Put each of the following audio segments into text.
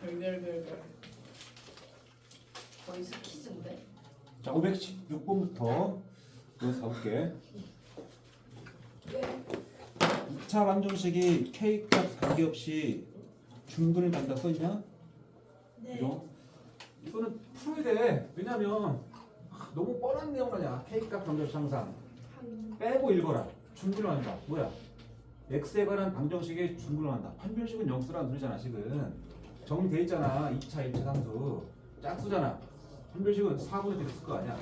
별별별별. 거의 스키즈인데? 자, 516번부터 여기서 가볼게. 2차 방정식이 K값 관계없이 중근을 간다 써있냐? 그죠? 이거는 풀어야 돼. 왜냐면 너무 뻔한 내용 아니야. K값 관계없이 항상 빼고 읽어라. 중근을 한다. 뭐야? X에 관한 방정식이 중근을 한다. 판별식은 0 쓰라는 소리잖아. 식은 정리돼 있잖아. 2차, 1차 상수 짝수잖아. 판별식은 4분의 1 쓸 거 아니야.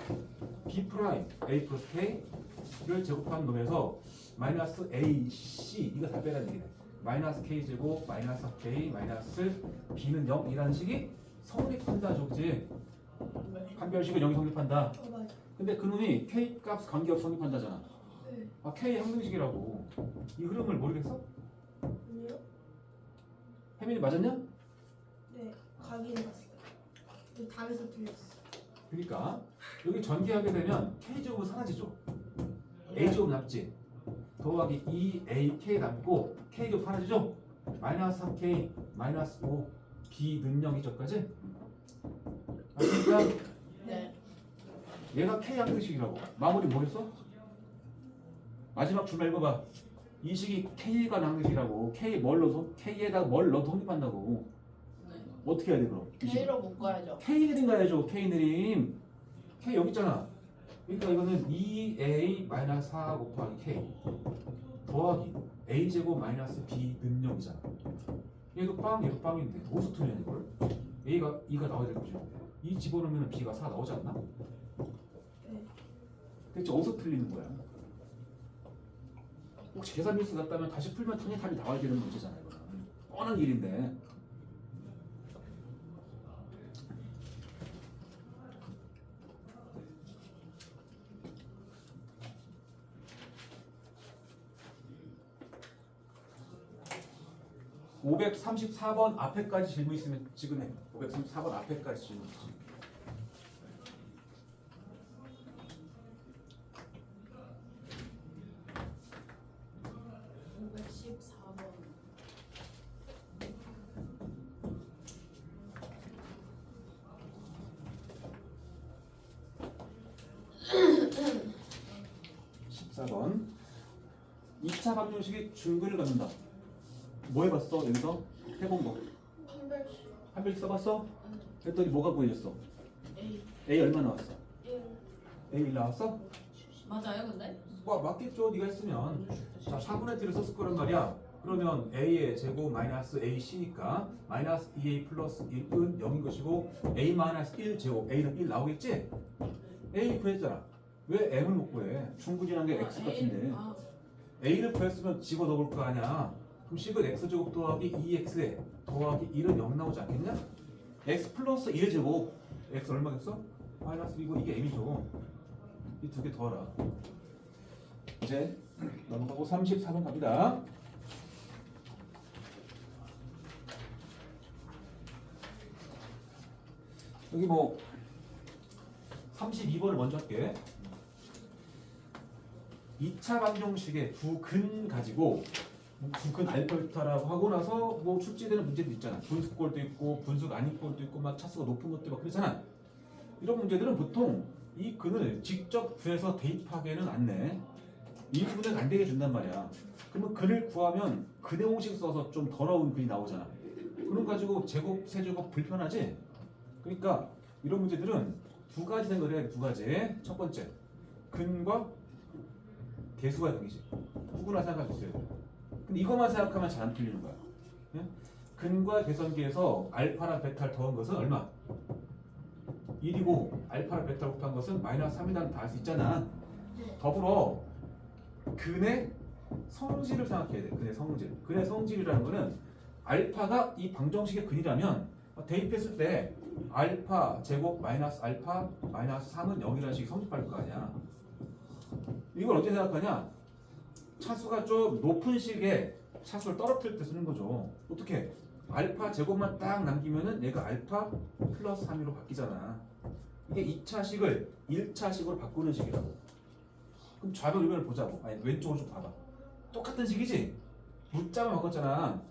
B 프라임 A 플러스 K를 제곱한 놈에서 마이너스 AC 이거 다 빼라는 얘기네. 마이너스 K 제곱 마이너스 K 마이너스 B는 0이라는 식이 성립한다 저그지? 판별식은 0이 성립한다. 근데 그놈이 K 값 관계없이 성립한다잖아. 아 K 항등식이라고. 이 흐름을 모르겠어? 아니요? 혜민이 맞았냐? 네, 가긴 갔어요. 답에서 틀렸어. 그러니까 여기 전개하게 되면 K제곱은 사라지죠. A제곱 남지. 더하기 2AK 남고 K제곱 사라지죠. 마이너스 3K 마이너스 5 B는 0이죠까지. 그러니까 네. 얘가 K 항등식이라고. 마무리 뭐였어? 마지막 줄만 읽어봐. 이 식이 K가 항등식이라고. K 뭘 넣어서? K에다가 뭘 넣어서 성립한다고. 어떻게 해야 돼 그럼? 이 식. K로 묶어야죠. K 내림 가야죠. K 내림. K 여기 있잖아. 그러니까 이거는 2A-4 곱하기 K 더하기 A제곱 마이너스 B 는영이잖아. 얘도 빵, 얘도 빵인데 어디서 틀리냐 이걸? A가 2가 나와야 될 거죠. 2 집어넣으면 B가 4 나오지 않나? 네. 대체 어디서 틀리는 거야? 혹시 계산 밀수 같다면 다시 풀면 당연히 답이 나와야 되는 문제잖아. 이거는 뻔한 일인데. (534번) 앞에까지 질문 있으면 지금 해. 534번 앞에까지 질문 있지. 514번. (14번) 2차 방정식이 중근을 갖는다. 뭐 해봤어? 여기서 해본 거 판별식. 한 별 써봤어? 했더니 뭐가 보여졌어? A. A 얼마 나왔어? 1. A 1 나왔어? 맞아요, 근데? 와 맞겠죠. 네가 했으면. 자 4분의 T를 썼을 거란 말이야. 그러면 A의 제곱 마이너스 AC니까 마이너스 2A 플러스 1은 0인 것이고 A 마이너스 1 제곱 A는 1 나오겠지? A 구했잖아. 왜 M을 못 구해? 중근이라는 게 X 값인데 A를 구했으면 집어넣을 거 아니야. 그럼 식은 X제곱 더하기 2X에 더하기 1은 0 나오지 않겠냐? X 플러스 1의 제곱 X 얼마겠어? 마이너스 2고 이게 M이죠. 이 두 개 더하라. 이제 넘어가고 34번 갑니다. 여기 뭐 32번을 먼저 할게. 2차 방정식의 두 근 가지고 두 근 알파베타라고 하고 나서 뭐 출제되는 문제도 있잖아. 분수꼴도 있고 분수가 아닌 꼴도 있고 막 차수가 높은 것도 막 그렇잖아. 이런 문제들은 보통 이 근을 직접 구해서 대입하기에는 안 내. 이 부분을 안 되게 준단 말이야. 그러면 근을 구하면 근의 공식 써서 좀 더러운 근이 나오잖아. 그런 거 가지고 제곱, 세제곱 불편하지? 그러니까 이런 문제들은 두 가지 생각을 해야 돼. 두 가지. 첫 번째, 근과 대수가 여기지. 누구나 생각할 수 있어요. 근데 이것만 생각하면 잘 안 풀리는 거야. 예? 근과 대선기에서 알파랑 베타를 더한 것은 얼마? 1이고 알파랑 베타를 곱한 것은 마이너스 3이라는 다 할 수 있잖아. 더불어 근의 성질을 생각해야 돼. 근의 성질. 근의 성질이라는 거는 알파가 이 방정식의 근이라면 대입했을 때 알파 제곱 마이너스 알파 마이너스 3은 0이라는 식이 성립할 거 아니야. 이걸 어떻게 생각하냐? 차수가 좀 높은 식의 차수를 떨어뜨릴 때 쓰는 거죠. 어떻게? 알파 제곱만 딱 남기면은 얘가 알파 플러스 3으로 바뀌잖아. 이게 2차식을 1차식으로 바꾸는 식이라고. 그럼 좌변 우변을 보자고. 아니 왼쪽으로 좀 봐봐. 똑같은 식이지? 문자만 바꿨잖아.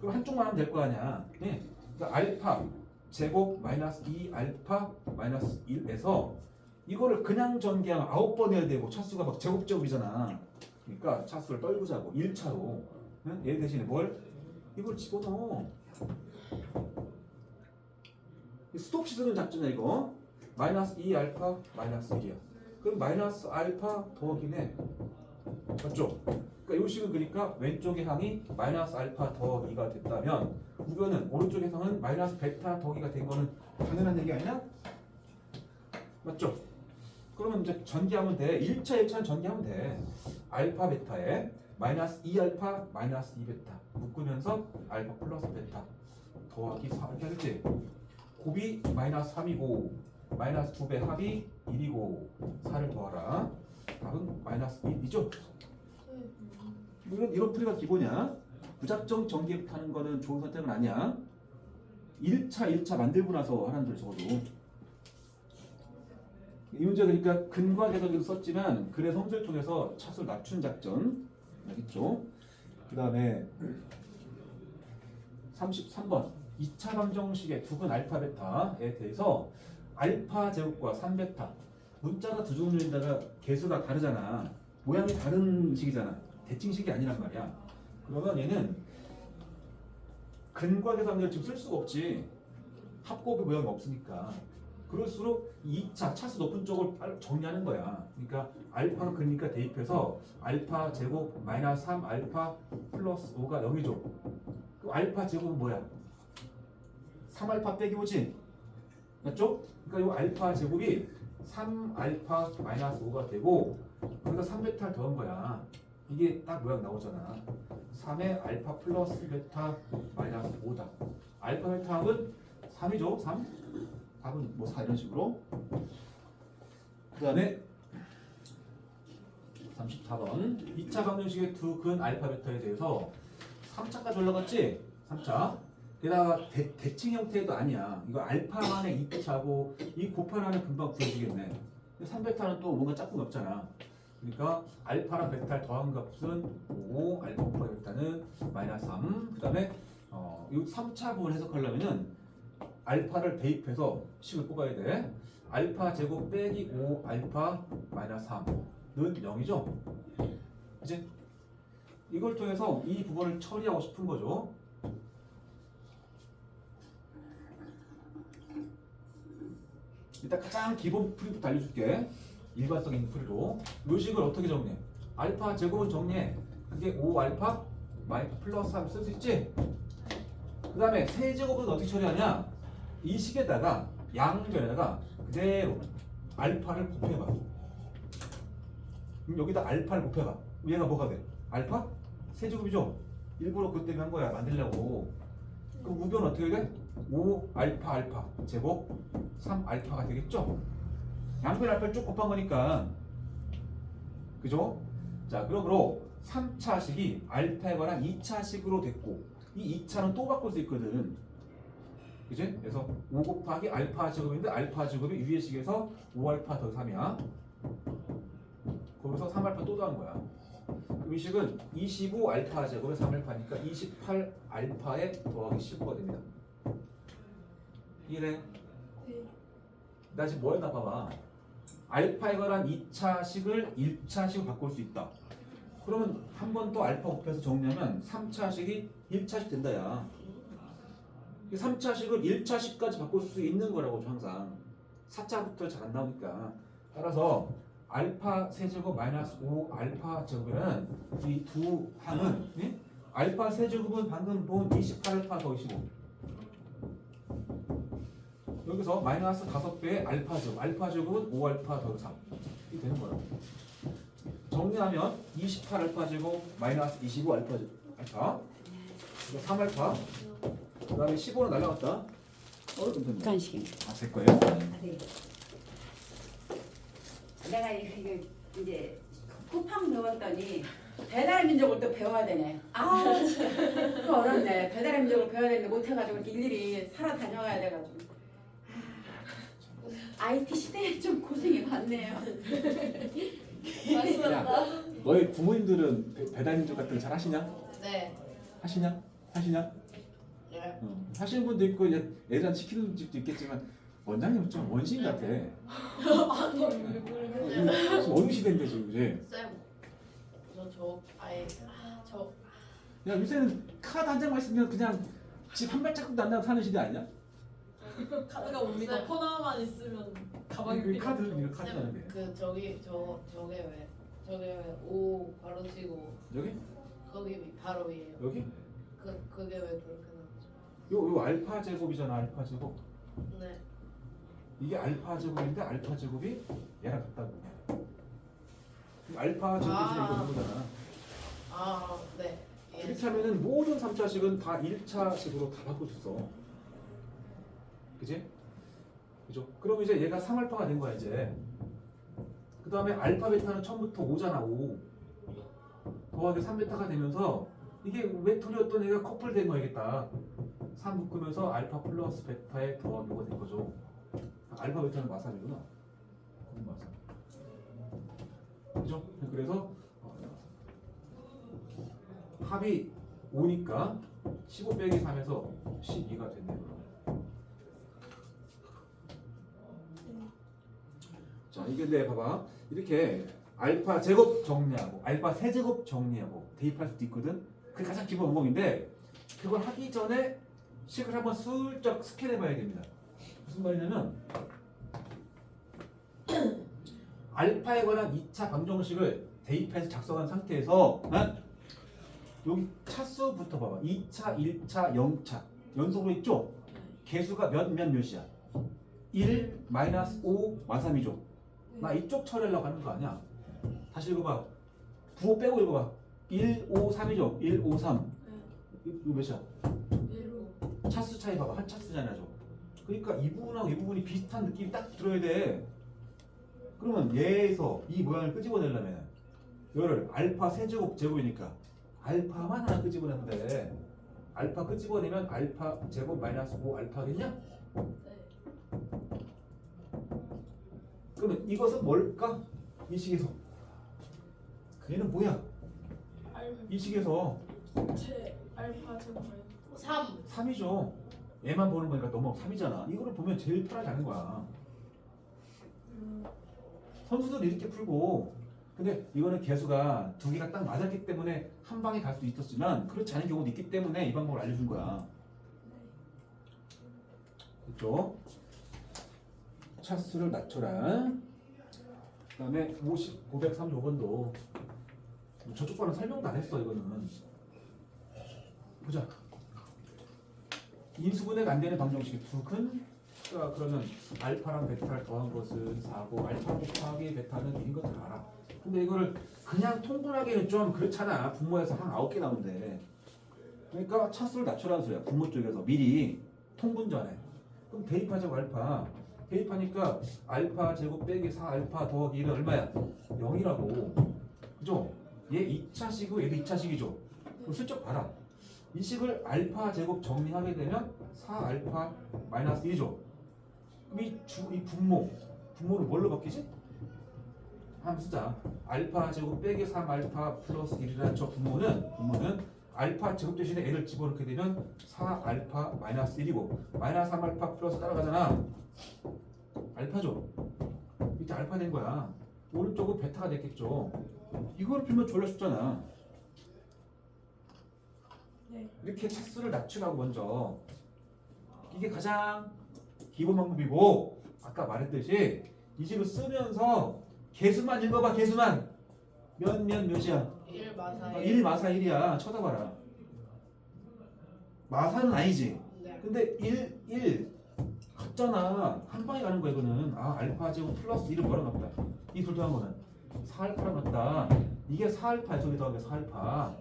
그럼 한쪽만 하면 될 거 아니야. 네. 그러니까 알파 제곱 마이너스 2 알파 마이너스 1에서 이거를 그냥 전개하면 9번 해야 되고 차수가 막 제곱제곱이잖아. 그러니까 차수를 떨구자고 1차로. 응? 얘 대신에 뭘? 이걸 집어넣어. 수도 없이 쓰는 작전이야 이거. 마이너스 2 알파 마이너스 1이야. 그럼 마이너스 알파 더하기네. 맞죠? 그러니까 이 식은 그러니까 왼쪽의 항이 마이너스 알파 더하기가 됐다면 우변은 오른쪽의 항은 마이너스 베타 더하기가 된 거는 당연한 얘기 아니야? 맞죠? 그러면 이제 전개하면 돼. 1차, 1차는 전개하면 돼. 알파 베타에 마이너스 2 알파 마이너스 2 베타 묶으면서 알파 플러스 베타 더하기 4 이렇게 하겠지? 곱이 마이너스 3이고 마이너스 2배 합이 1이고 4를 더하라. 답은 마이너스 1이죠? 이런 풀이가 기본이야. 무작정 전개부터 하는 거는 좋은 선택은 아니야. 1차 만들고 나서 하는 줄 적어도. 이 문제 그러니까 근과 계산기도 썼지만 근의 성질을 통해서 차수를 낮춘 작전. 알겠죠? 그 다음에 33번 2차 방정식의 두근 알파 베타에 대해서 알파 제곱과 3베타 문자가 두 종류인데다가 개수가 다르잖아. 모양이 다른 식이잖아. 대칭식이 아니란 말이야. 그러면 얘는 근과 계산기를 지금 쓸 수가 없지. 합곱의 모양이 없으니까. 그럴수록 2차 차수 높은 쪽을 정리하는 거야. 그러니까 알파가 근이니까 대입해서 알파 제곱 마이너스 3 알파 플러스 5가 0이죠. 그 알파 제곱은 뭐야? 3알파 빼기 5지? 맞죠? 그러니까 이 알파 제곱이 3알파 마이너스 5가 되고 거기다 3베타를 더한 거야. 이게 딱 모양 나오잖아. 3의 알파 플러스 베타 마이너스 5다. 알파 베타 합은 3이죠? 3? 답은 뭐 4 이런 식으로. 그 다음에 34번 2차 방정식의 두 근 알파 베타에 대해서 3차까지 올라갔지? 3차. 게다가 대칭 형태도 아니야. 이거 알파만의 2차고 이 곱하면 금방 구해지겠네. 3베타는 또 뭔가 짝꿍 없잖아. 그러니까 알파랑 베타를 더한 값은 5, 알파 곱하기 베타는 마이너스 3. 그 다음에 이 3차 부분 해석하려면은 알파를 대입해서 식을 뽑아야 돼. 알파 제곱 빼기 5 알파 마이너스 3는 0이죠. 이제 이걸 통해서 이 부분을 처리하고 싶은 거죠. 일단 가장 기본 풀이부터 알려줄게. 일관성 있는 풀이로. 이 식을 어떻게 정리해? 알파 제곱은 정리해. 그게 5 알파 마이너스 플러스 3 쓸 수 있지? 그 다음에 세제곱은 어떻게 처리하냐? 이 식에다가 양변에다가 그대로 알파를 곱해봐. 그럼 여기다 알파를 곱해봐. 얘가 뭐가 돼? 알파? 세제곱이죠? 일부러 그것 때문에 한 거야. 만들려고. 그럼 우변은 어떻게 돼? 5 알파 알파 제곱 3 알파가 되겠죠? 양변 알파를 쭉 곱한 거니까. 그죠? 자, 그러므로 3차식이 알파에 관한 2차식으로 됐고 이 2차는 또 바꿀 수 있거든. 그지? 그래서 5 곱하기 알파 제곱인데 알파 제곱이 위의 식에서 5알파 더 3이야. 거기서 3알파 또 더한 거야. 그럼 이 식은 25 알파 제곱에 3알파니까 28 알파에 더하기 15가 됩니다. 이래. 네. 나 지금 뭐 했나 봐봐. 알파에 관한 2차식을 1차식으로 바꿀 수 있다. 그러면 한 번 더 알파 곱해서 정리하면 3차식이 1차식 된다 야. 3차식을 1차식까지 바꿀 수 있는 거라고 항상. 4차부터 잘 안 나오니까. 따라서 알파 세제곱 마이너스 5 알파 제곱이라는 이 두 항은 예? 알파 세제곱은 방금 본 28알파 더 25 여기서 마이너스 5배의 알파 제곱 알파 제곱은 5알파 더 3 이렇게 되는 거라고. 정리하면 28알파 제곱 마이너스 25알파 제곱 알파 3알파 그 다음에 15는 날라갔다. 좀 간식입니다. 제 거예요? 네. 내가 이거 이제 쿠팡 넣었더니 배달의 민족을 또 배워야 되네. 아, 그 어렵네. 배달의 민족을 배워야 되는데 못해가지고 이렇게 일일이 살아 다녀가야 돼가지고. IT 시대에 좀 고생이 많네요. 너희 부모님들은 배달민족 같은 거 잘 하시냐? 네. 하시냐? 네. 하시는 분도 있고 이제 애들한 시키는 집도 있겠지만 원장님은 좀 원신 같아. 아니 왜 그러세요? 지금 어느 시대인데 지금 그지? 쌤, 저 아예 저 야 요새는 카드 한 장만 있으면 그냥 집 한 발짝도 안 나고 사는 시대 아니야? 카드가 뭡니까? 코나만 있으면 가방이 그 필요 카드 없죠. 이거 카드 가는 게 그 저게 왜 O 가로치고 여기 거기 바로 위에요. 여기 그게 왜 그렇게 나오죠? 요 알파 제곱이잖아 알파 제곱. 네. 이게 알파 제곱인데 알파 제곱이 얘랑 같다고. 알파 제곱이 이거 이거잖아. 아 네. 예. 이렇게 하면은 모든 3차식은 다 1차식으로 다 바꿔줬어. 그지? 그죠? 그럼 이제 얘가 3알파가 된 거야 이제. 그 다음에 알파 베타는 처음부터 5잖아 5. 더하기 3베타가 되면서 이게 외톨이였던 애가 커플된 거야겠다. 3 묶으면서 알파 플러스 베타의 더하기가 된 거죠. 알파 베타는 마삼이구나. 마삼. 그죠? 그래서 합이 5니까 15 빼기 3에서 12가 됐네요. 자, 이게 내 봐봐. 이렇게 알파 제곱 정리하고 알파 세제곱 정리하고 대입할 수도 있거든. 그게 가장 기본 원공인데 그걸 하기 전에 식을 한번 슬쩍 스캔해 봐야 됩니다. 무슨 말이냐면 알파에 관한 2차 방정식을 대입해서 작성한 상태에서 여기 차수부터 봐봐. 2차, 1차, 0차 연속으로 있죠? 개수가 몇이야? 1, 마이너스 5, 마삼이죠? 나 이쪽 처리하려고 하는 거 아니야? 다시 읽어봐. 9, 5 빼고 읽어봐. 1, 5, 3이죠? 1, 5, 3 이거 몇이야? 1로 차수 차이 봐봐. 한 차수잖아 저. 그러니까 이 부분하고 이 부분이 비슷한 느낌이 딱 들어야 돼. 그러면 얘에서 이 모양을 끄집어내려면 이거를 알파 세제곱 제곱이니까 알파만 하나 끄집어내는데 알파 끄집어내면 알파 제곱 마이너스 5 알파겠냐? 그러면 이것은 뭘까? 이 식에서 얘는 뭐야? 이 식에서 제 알파 제곱 3. 3이죠. 얘만 보는 거니까 넘어 3이잖아. 이거를 보면 제일 편하게 하는 거야. 선수들 이렇게 풀고 근데 이거는 개수가 두 개가 딱 맞았기 때문에 한 방에 갈 수도 있었지만 그렇지 않은 경우도 있기 때문에 이 방법을 알려준 거야. 됐죠? 차수를 낮춰라. 그 다음에 535번도 저쪽 거는 설명도 안 했어. 이거는 보자. 인수분해가 안 되는 방정식이 두 근. 그러면 알파랑 베타를 더한 것은 4고 알파 곱하기 베타는 1인 거 다 알아. 근데 이거를 그냥 통분하기는 좀 그렇잖아. 분모에서 한 9개 나오는데. 그러니까 차수를 낮추라는 소리야. 분모 쪽에서 미리 통분 전에. 그럼 대입하자고 알파. 대입하니까 알파 제곱 빼기 4알파 더하기 1은 얼마야? 0이라고. 그죠? 얘 2차식이고 얘도 2차식이죠. 그럼 슬쩍 봐라. 이 식을 알파 제곱 정리하게 되면 4알파 마이너스 1이죠. 그럼 이 분모를 뭘로 바뀌지? 한번 쓰자. 알파 제곱 빼기 3알파 플러스 1이라는 저 분모는 알파 제곱 대신에 L을 집어넣게 되면 4알파 마이너스 1이고 마이너스 3알파 플러스 따라가잖아. 알파죠. 밑에 알파 된 거야. 오른쪽은 베타가 됐겠죠. 이걸 풀면 졸라 쉽잖아. 네. 이렇게 차수를 낮추라고 먼저. 이게 가장 기본 방법이고 아까 말했듯이 이 식을 쓰면서 개수만 읽어봐. 개수만 몇이야? 1 마사 1 마사 1이야. 쳐다봐라. 마사는 아니지. 네. 근데 1 같잖아. 한 방에 가는 거야 이거는. 아 알파 제곱 플러스 1은 뭐라 넣었다. 이 둘 더한 거는 4알파라 넣었다. 이게 4알파야. 저기 더하면 4알파.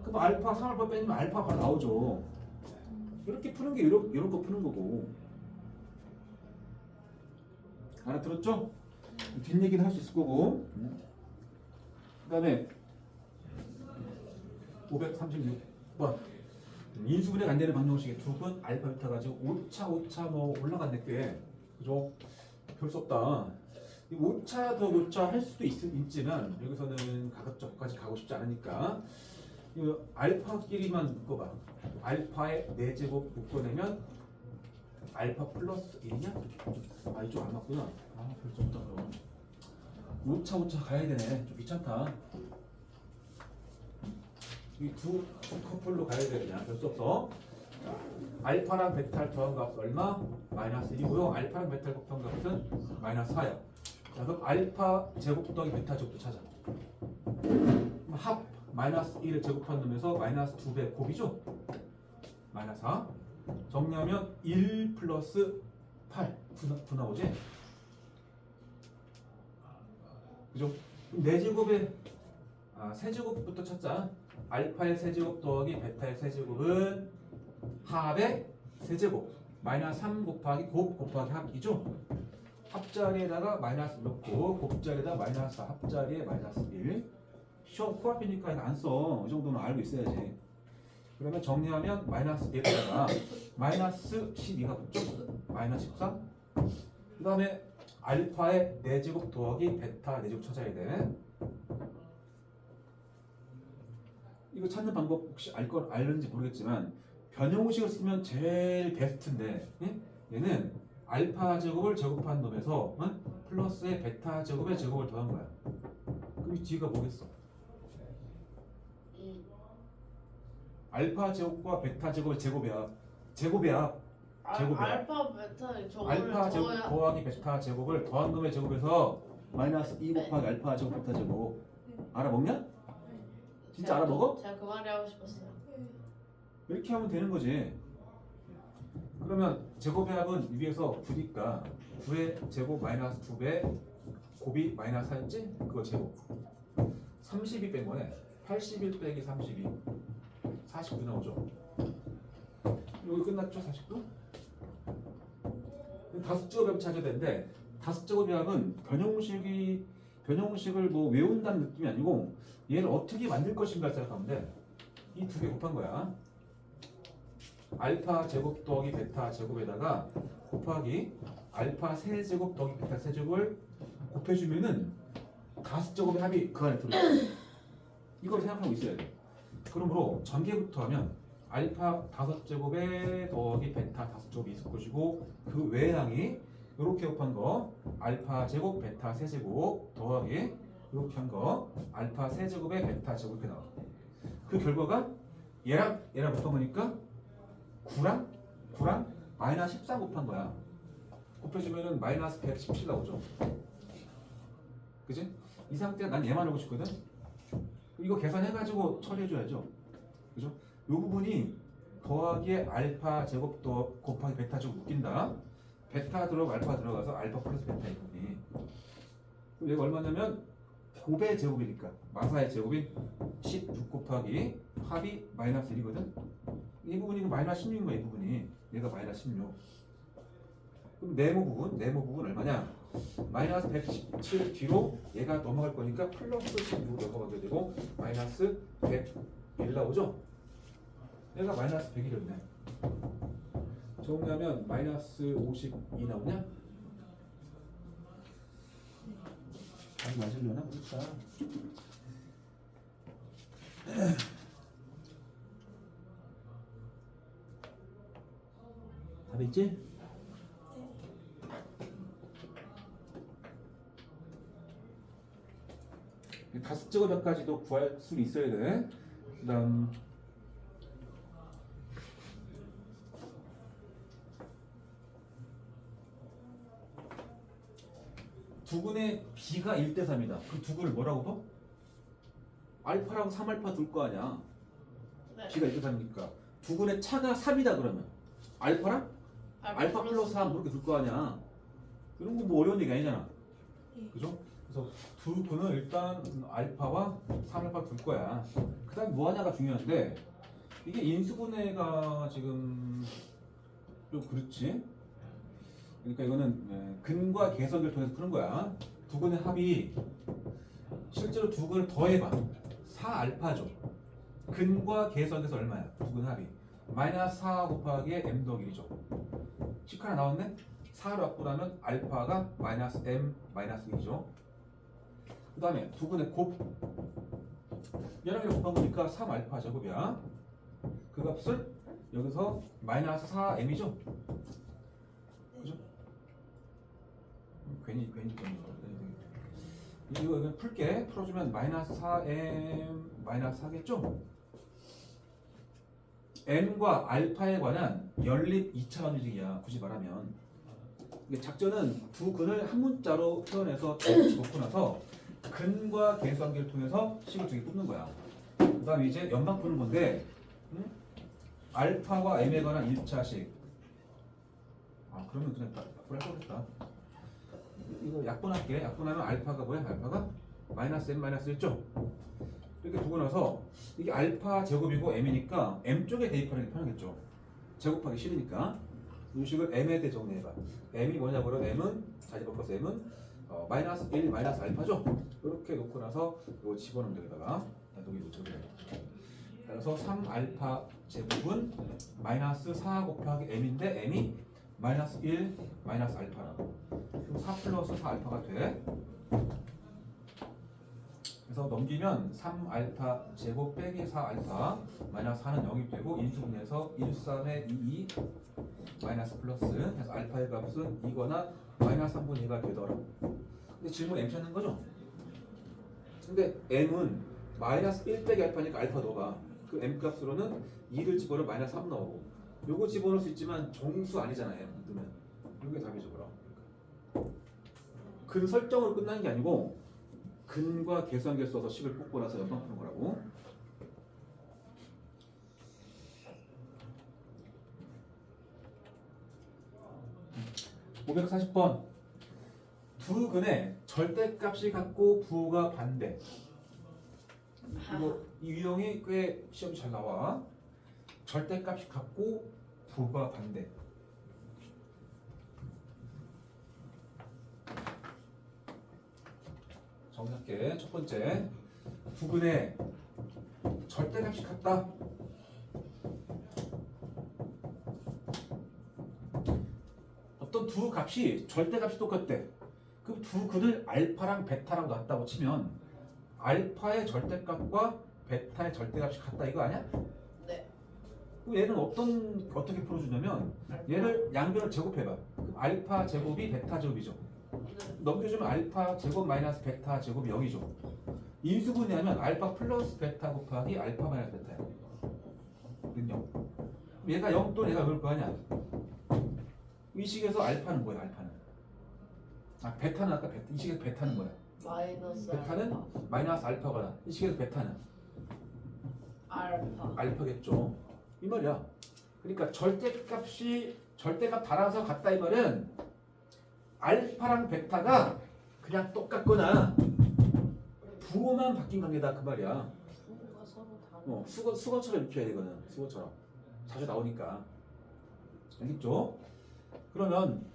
그럼 알파 3알파 빼면 알파가 나오죠. 이렇게 푸는 게 이런 거 푸는 거고. 알아들었죠? 뒷얘기는 할 수 있을 거고. 그 다음에 536번 인수분해가 안 되는 방정식의 두근 알파 베타 가지고 5차 뭐 올라갔네 꽤. 그죠? 별 수 없다. 이 5차 더 5차 할 수도 있지만 여기서는 가급적까지 가고 싶지 않으니까 이 알파끼리만 묶어봐. 알파의 4제곱 묶어내면 알파 플러스 1이냐? 아 이쪽 안 맞구나. 아 벌써부터 그럼. 오차 가야 되네. 좀 귀찮다. 이 두 커플로 가야 되냐? 별 수 없어. 알파랑 베타를 더한 값 얼마? 마이너스 1이고요. 알파랑 베타를 곱한 값은 마이너스 4야. 자 그럼 알파 제곱 더하기 베타 제곱도 찾아. 그럼 합 마이너스 1을 제곱한 놈에서 마이너스 2배 곱이죠? 마이너스 4. 정리하면 1 플러스 8 9 나오지? 그죠? 4제곱에 세제곱부터 찾자. 알파의 세제곱 더하기 베타의 세제곱은 합의 세제곱 마이너스 3 곱하기 곱하기 합이죠? 합자리에다가 마이너스 넣고 곱자리에다 마이너스 4 합자리에 마이너스 1. 시험 코앞이니까 안 써. 이 정도는 알고 있어야지. 그러면 정리하면 마이너스 1에다가 마이너스 12가 붙죠? 마이너스 14. 그 다음에 알파의 4제곱 더하기 베타 4제곱 찾아야 돼. 이거 찾는 방법 혹시 알는지 모르겠지만 변형식을 쓰면 제일 베스트인데 얘는 알파 제곱을 제곱한 놈에서 플러스의 베타 제곱의 제곱을 더한 거야. 그럼 이 뒤가 뭐겠어? 알파 제곱과 베타 제곱의 제곱이야. 제곱이야. 제곱이야. 알파 베타 저거를 알파 제곱 더해야 더하기 베타 제곱을 더한 놈의 제곱에서 마이너스 2 곱하기 알파 제곱 베타 제곱. 알아먹냐? 진짜 알아먹어? 제가 그 말이 하고 싶었어요. 이렇게 하면 되는 거지. 그러면 제곱의 합은 위에서 9니까 9의 제곱 마이너스 2배 곱이 마이너스 4였지? 그거 제곱 32 뺀 거네. 81 빼기 32 49 나오죠. 여기 끝났죠? 49? 다섯 제곱의 합을 찾아야 되는데 다섯 제곱의 합은 변형식을 뭐 외운다는 느낌이 아니고 얘를 어떻게 만들 것인가 생각하면 돼. 이 두 개 곱한 거야. 알파 제곱 더하기 베타 제곱에다가 곱하기 알파 세제곱 더하기 베타 세제곱을 곱해주면은 다섯 제곱의 합이 그 안에 들어있어. 이걸 생각하고 있어야 돼. 그러므로 전개부터 하면 알파 다섯 제곱에 더하기 베타 다섯 제곱이 있을 것이고 그 외양이 이렇게 곱한 거 알파 제곱 베타 세제곱 더하기 이렇게 한 거 알파 세제곱에 베타 제곱 이렇게 나와. 그 결과가 얘랑 곱한 거니까 9랑 마이너스 14 곱한 거야. 곱해주면은 마이너스 117 나오죠. 그지? 이 상태가 난 얘만 하고 싶거든. 이거 계산해가지고 처리해줘야죠. 그죠? 이 부분이 더하기에 알파 제곱 더 곱하기 베타 제곱 웃긴다. 베타 들어가고 알파 들어가서 알파 플러스 베타 이 부분이. 그럼 얘가 얼마냐면 9배 제곱이니까 마사의 제곱인 16 곱하기 합이 마이너스 1이거든. 이 부분이 마이너스 16인 거야. 이 부분이 얘가 마이너스 16. 그럼 네모 부분 얼마냐? 마이너스 117 뒤로 얘가 넘어갈 거니까 플러스 16으로 넘어가게 되고 마이너스 101 나오죠? 얘가 마이너스 100이었네. 정리하면 마이너스 52 나오냐? 답이 맞으려나 모르겠다. 답 있지? 다섯 제곱 몇 가지도 구할 수 있어야 돼. 그다음 두근의 b가 1대 3이다. 그 두근을 뭐라고 봐? 알파랑 3알파 둘 거 아니야. 네. b가 1대 3이니까 두근의 차가 3이다 그러면 알파랑 알파 플러스 3 그렇게 둘 거 아니야. 그런 거 뭐 어려운 얘기 아니잖아. 그죠? 그래서 두 근은 일단 알파와 3알파 둘 거야. 그 다음 뭐 하냐가 중요한데 이게 인수분해가 지금 좀 그렇지. 그러니까 이거는 근과 계선을 통해서 푸는 거야. 두 근의 합이 실제로 두 근을 더해봐. 4알파죠. 근과 계선에서 얼마야? 두 근 합이 마이너스 4 곱하기 m 더하기 1이죠. 식 하나 나왔네? 4로 바꾸라면 알파가 마이너스 m 마이너스 1이죠. 그 다음에 두 근의 곱 얘랑 얘랑 곱한 거니까 3알파 제곱이야. 그 값을 여기서 마이너스 4m이죠? 그죠? 괜히 이거 그냥 풀게. 풀어주면 마이너스 4m 마이너스 4겠죠? m과 알파에 관한 연립 2차 방정식이야. 굳이 말하면 이게 작전은 두 근을 한 문자로 표현해서 놓고 나서 근과 계수관계를 통해서 식을 두 개 뽑는 거야. 그 다음에 이제 연방 푸는 건데 알파와 m에 관한 1차식. 그러면 그냥 약분할 거겠다. 이거 약분할게. 약분하면 알파가 뭐야? 알파가 마이너스 m 마이너스 1죠? 이렇게 두고 나서 이게 알파 제곱이고 m이니까 m 쪽에 대입하는 게 편하겠죠. 제곱하기 싫으니까 이 식을 m에 대해 정리해봐. m이 뭐냐 그러면 m은 자리 바꿔서 m은 마이너스 1 마이너스 알파죠. 이렇게 놓고 나서 이거 집어넣으면 여기다가 여기 놓쳐도 돼. 그래서 3알파 제곱은 마이너스 4 곱하기 m인데 m이 마이너스 1 마이너스 알파라고. 그럼 4 플러스 4알파가 돼. 그래서 넘기면 3알파 제곱 빼기 4알파 마이너스 4는 0이 되고 인수분해서 1, 3에 2, 마이너스 플러스. 그래서 알파의 값은 2거나 마이너스 3분의 2가 되더라. 근데 질문 m 찾는 거죠? 근데 m은 마이너스 1 빼기 알파니까 알파 넣어봐. 그 m 값으로는 2를 집어넣으면 마이너스 3 나오고 요거 집어넣을 수 있지만 정수 아니잖아요. 넣으면 이게 답이죠. 그럼 근 설정으로 끝나는 게 아니고 근과 계수관계를 써서 식을 뽑고 나서 연방 푸는 거라고. (540번) 두 근의 절대값이 같고 부호가 반대. 이 유형이 꽤 시험이 잘 나와. 절대값이 같고 부호가 반대. 정리할게. 첫 번째, 두 근의 절대값이 같다. 어떤 두 값이 절대값이 똑같대. 그럼 두 근을 알파랑 베타라고 놨다고 치면 알파의 절대값과 베타의 절대값이 같다 이거 아니야? 네. 그럼 얘는 어떻게 풀어주냐면 얘를 양변을 제곱해봐. 그럼 알파 제곱이 베타 제곱이죠. 넘겨주면 알파 제곱 마이너스 베타 제곱이 0이죠. 인수분해하면 알파 플러스 베타 곱하기 알파 마이너스 베타야. 그럼 0. 얘가 0 또 얘가 0일 거 아니야. 이 식에서 알파는 뭐야? 알파는 베타는 아까 베타. 이 식에서 베타는 뭐야? 마이너스 베타는 알파. 마이너스 알파거나 이 식에서 베타는 알파. 알파겠죠. 이 말이야. 그러니까 절대값 달아서 같다 이 말은 알파랑 베타가 그냥 똑같거나 부호만 바뀐 관계다 그 말이야. 부호가 서로 다른. 수거처럼 익혀야 되거든. 수거처럼 자주 나오니까. 알겠죠? 그러면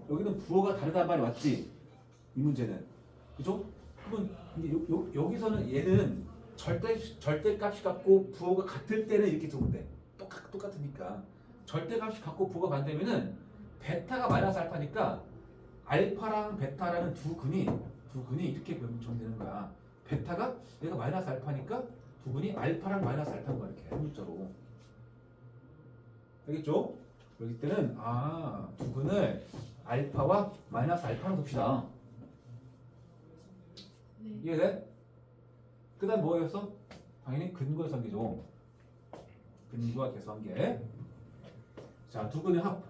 여기는 부호가 다르단 말이 맞지? 이 문제는. 그죠? 그러면 이제 여기서는 얘는 절대값이 같고 부호가 같을 때는 이렇게 두면 돼. 똑같으니까. 절대값이 같고 부호가 반대면은 베타가 마이너스 알파니까 알파랑 베타라는 두 근이 이렇게 정되는 거야. 베타가 얘가 마이너스 알파니까 두 근이 알파랑 마이너스 알파인 거야. 이렇게 한 문자로. 알겠죠? 그렇기 때는 두 근을 알파와 마이너스 알파로 둡시다. 네. 이해돼? 그 다음 뭐였어? 당연히 근과 계수관계죠. 근과 계수관계. 자, 두 근의 합.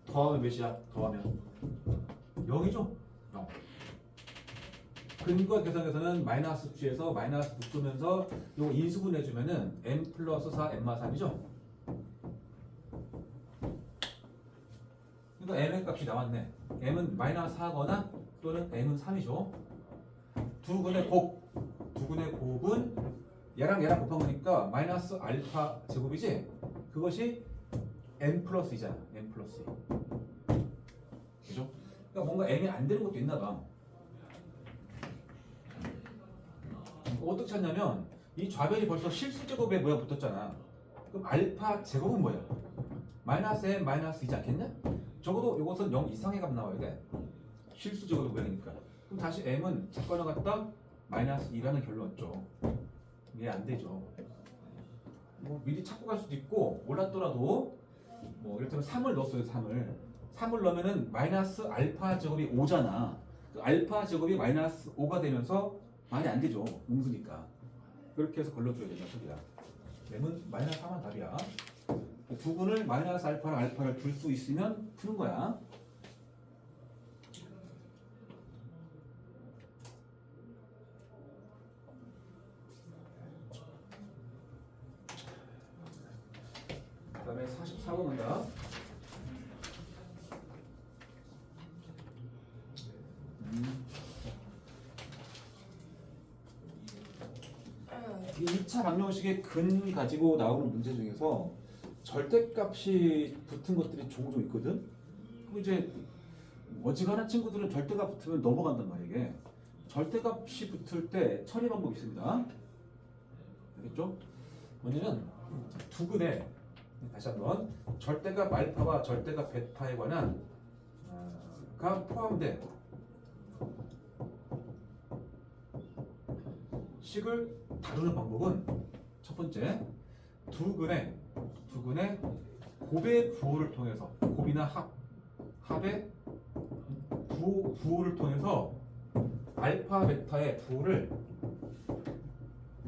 더하면 몇이야? 더하면 0이죠? 0. 근과 계수관계에서는 마이너스 G에서 마이너스 묶으면서 이거 인수분해주면은 m 플러스 4 m마 3이죠? 그러니까 m의 값이 나왔네. m은 마이너스 4거나 또는 m은 3이죠. 두 근의 곱은 얘랑 곱한 거니까 마이너스 알파 제곱이지? 그것이 n 플러스 2잖아. n 플러스 2. 그죠? 그러니까 뭔가 m이 안 되는 것도 있나 봐. 어떻게 찾냐면 이 좌변이 벌써 실수 제곱에 뭐야 붙었잖아. 그럼 알파 제곱은 뭐야? 마이너스 m 마이너스 2지 않겠냐? 적어도 이것은 0 이상의 값 나와야 돼. 실수 제곱의 모양이니까. 그럼 다시 m은 작거나 같다 마이너스 2라는 결론 왔죠. 이게 안 되죠. 뭐 미리 찾고 갈 수도 있고 몰랐더라도 뭐 이를테면 3을 넣었어요. 3을 넣으면은 마이너스 알파 제곱이 5잖아. 그 알파 제곱이 마이너스 5가 되면서 많이 안 되죠. 음수니까. 그렇게 해서 걸러줘야 되는 소리야. 램은 마이너스 4만 답이야. 두 근을 마이너스 알파랑 알파를 둘 수 있으면 푸는 거야. 그 다음에 44번 간다. 이 2차 방정식의 근 가지고 나오는 문제 중에서 절대값이 붙은 것들이 종종 있거든. 그럼 이제 어지간한 친구들은 절대값 붙으면 넘어간단 말이야. 이게 절대값이 붙을 때 처리 방법이 있습니다. 알겠죠? 뭐냐면 두 근에 다시 한번 절대값 알파와 절대값 베타에 관한 가 포함된 식을 다루는 방법은 첫 번째 두 근의 곱의 부호를 통해서 곱이나 합의 부호를 통해서 알파 베타의 부호를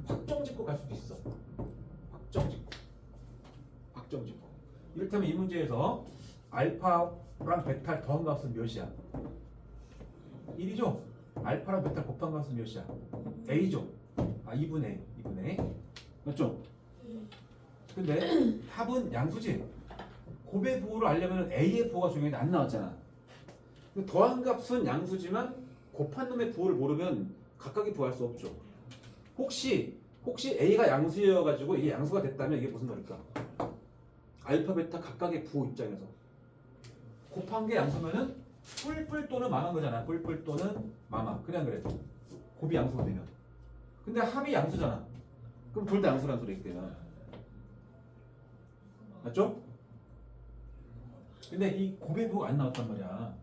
확정짓고 갈 수도 있어. 확정짓고. 이를테면 이 문제에서 알파랑 베타를 더한 값은 몇이야? 1이죠? 알파랑 베타를 곱한 값은 몇이야? A죠? 2분의 A. 맞죠? 근데 합은 양수지? 곱의 부호를 알려면 A의 부호가 중요한데 안 나왔잖아. 더한 값은 양수지만 곱한 놈의 부호를 모르면 각각의 부호할 수 없죠. 혹시 A가 양수여가지고 이게 양수가 됐다면 이게 무슨 말일까? 알파, 베타 각각의 부호 입장에서 곱한 게 양수면은 뿔뿔 또는 마마인 거잖아. 뿔뿔 또는 마마. 그냥 그래. 곱이 양수가 되면. 근데 합이 양수잖아. 그럼 둘 다 양수라는 소리겠구나. 맞죠? 근데 이 곱의 부호가 안 나왔단 말이야.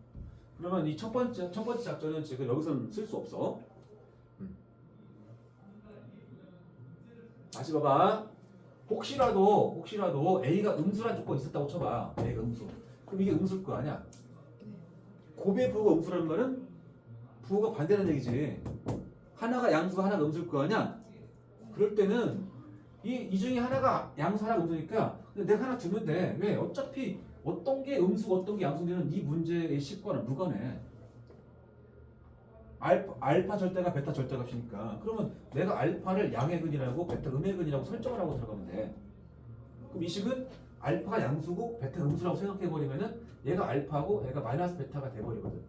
그러면 이 첫 번째 작전은 지금 여기서는 쓸 수 없어. 다시 봐봐. 혹시라도 A가 음수란 조건이 있었다고 쳐봐. A가 음수. 그럼 이게 음수일 거 아니야? 곱의 부호가 음수라는 말은 부호가 반대라는 얘기지. 하나가 양수, 하나가 음수일 거 아니야? 그럴 때는 이 중에 하나가 양수, 하나가 음수니까 내가 하나 두면 돼. 왜? 어차피 어떤 게 음수고 어떤 게 양수인지는 이 문제의 식과는 무관해. 알파 절대값, 베타 절대값이니까. 그러면 내가 알파를 양의 근이라고 베타 음의 근이라고 설정을 하고 들어가면 돼. 그럼 이 식은 알파가 양수고 베타가 음수라고 생각해버리면은 얘가 알파고 얘가 마이너스 베타가 돼버리거든.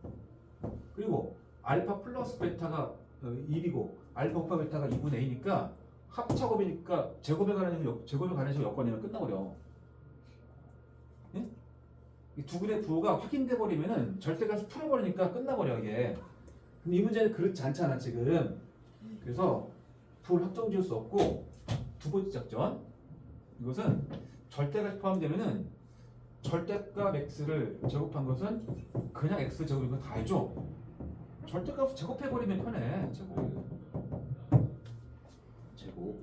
그리고 알파 플러스 베타가 1이고 알파 곱하 베타가 2분의 A니까 합차곱이니까 제곱에 관한 식으로 엮어내면 끝나버려. 예? 이 두 근의 부호가 확인돼 버리면은 절대값을 풀어버리니까 끝나버려 이게. 근데 이 문제는 그렇지 않잖아 지금. 그래서 부호를 확정 지을 수 없고 두 번째 작전. 이것은 절대값이 포함되면은 절대값 x를 제곱한 것은 그냥 x 제곱인 거 다 알죠? 절대값을 제곱해버리면 편해. 제곱.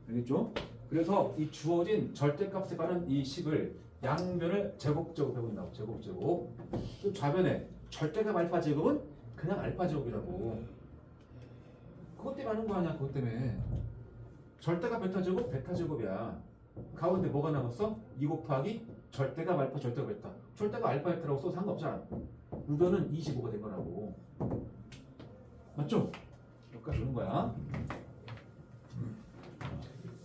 알겠죠? 그래서 이 주어진 절대값에 관한 이 식을 양변을 제곱해본다고. 제곱. 또 좌변에 절대값 알파 제곱은 그냥 알파 제곱이라고. 그것 때문에 하는 거 아니야. 그것 때문에. 절대값 베타 제곱, 베타 제곱이야. 가운데 뭐가 남았어? 2 곱하기 절대값 알파, 절대값 베타. 절대값 알파, 베타라고 써도 상관없잖아. 우변은 25가 된 거라고. 맞죠? 여기까지 오는 거야.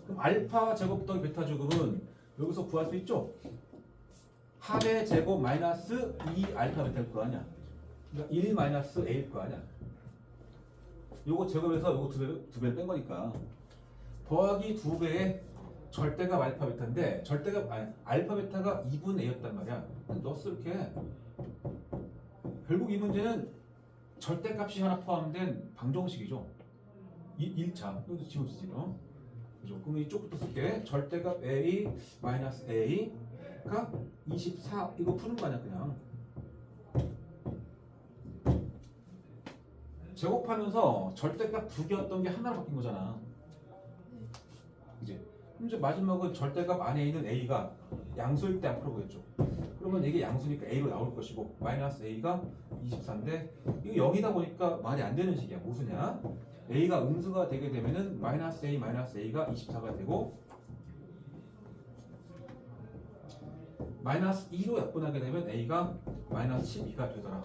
그럼 알파 제곱 더하기 베타 제곱은 여기서 구할 수 있죠? 합의 제곱 마이너스 2 알파 베타일 거 아니야. 그러니까 1 마이너스 A일 거 아니야. 요거 제곱해서 요거 두 배 뺀 거니까. 더하기 2배의 절대값 알파 베타인데 알파 베타가 2분의 A였단 말이야. 넣었어 이렇게. 결국 이 문제는 절대값이 하나 포함된 방정식이죠. 1차. 이것도 지워지지. 그죠? 그럼 이쪽부터 쓸게. 절대값 A 마이너스 A가 24. 이거 푸는 거 아니야 그냥. 제곱하면서 절대값 두 개였던 게 하나로 바뀐 거잖아. 이제 그럼 이제 마지막은 절대값 안에 있는 a가 양수일 때 앞으로 보겠죠. 그러면 이게 양수니까 a로 나올 것이고 마이너스 a가 24인데 이거 0이다 보니까 말이 안 되는 식이야. 무수냐? a가 음수가 되게 되면은 마이너스 a가 24가 되고 마이너스 2로 약분하게 되면 a가 마이너스 12가 되더라.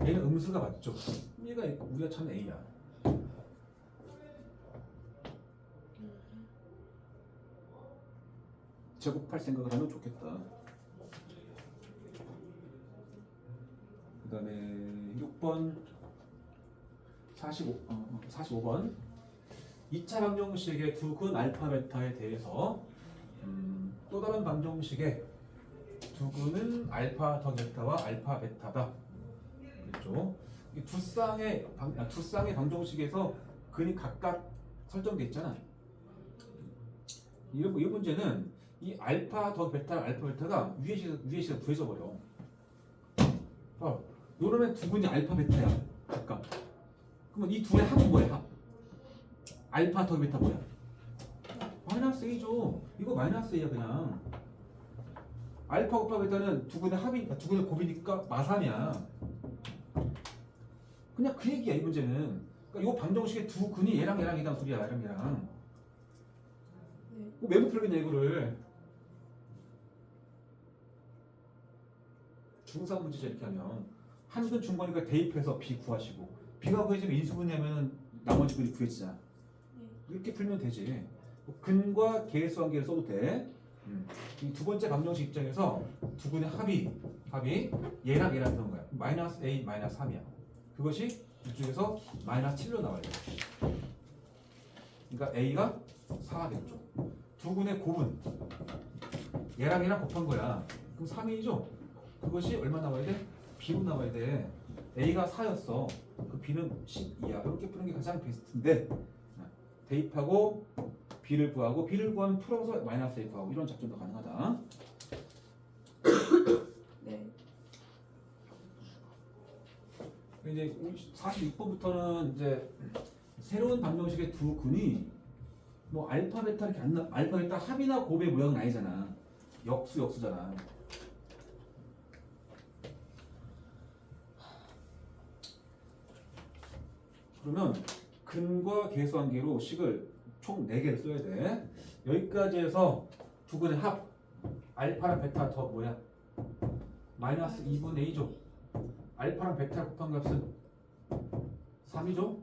얘는 음수가 맞죠? 얘가 우리가 찾는 a야. 제곱할 생각을 하면 좋겠다. 그 다음에 6번 45번 2차 방정식의 두 근 알파 베타에 대해서 또 다른 방정식의 두 근은 알파 더 베타와 알파 베타다. 그렇죠? 이 두 쌍의 방정식에서 근이 각각 설정돼 있잖아. 이 문제는 이 알파 더 베타 알파 베타가 위에 식에서 구해져 버려. 요러면 두 근이 알파 베타야. 각각. 그러면 이 둘의 합은 뭐야? 합. 알파 더 베타 뭐야? 마이너스 A죠. 이거 마이너스 A야 그냥. 알파 곱하 베타는 두 근의 합이니까 두 근의 곱이니까 마삼이야. 그냥 그 얘기야 이 문제는. 그러니까 이 방정식의 두 근이 얘랑 얘랑이란 소리야. 얘랑. 왜 못 풀겠냐 이거를. 중3 문제죠. 이렇게 하면 한 근 중거니까 대입해서 B 구하시고 B가 구해지면 인수분해하면 나머지 근이 구해지잖아. 이렇게 풀면 되지. 근과 계수관계를 써도 돼. 이 두 번째 방정식 입장에서 두 근의 합이 얘랑 얘랑 되는 거야. 마이너스 A 마이너스 3이야. 그것이 이쪽에서 마이너스 7로 나와요. 그러니까 A가 4겠죠. 두 근의 곱은 얘랑 얘랑 곱한 거야. 그럼 3이죠. 그것이 얼마 나와야 돼? B로 나와야 돼. A가 4였어. 그 B는 12야. 이렇게 푸는 게 가장 베스트인데 대입하고 B를 구하고 B를 구하면 풀어서 마이너스 A 구하고 이런 작전도 가능하다. 네. 이제 46번부터는 이제 새로운 방정식의 두 근이 뭐 알파 베타 이렇게 알파 베타 합이나 곱의 모양은 아니잖아. 역수잖아. 그러면 근과 계수관계로 식을 총 4개를 써야 돼. 여기까지 해서 두 근의 합 알파랑 베타 더 뭐야? 마이너스 2분의 2죠. 알파랑 베타 곱한 값은 3이죠.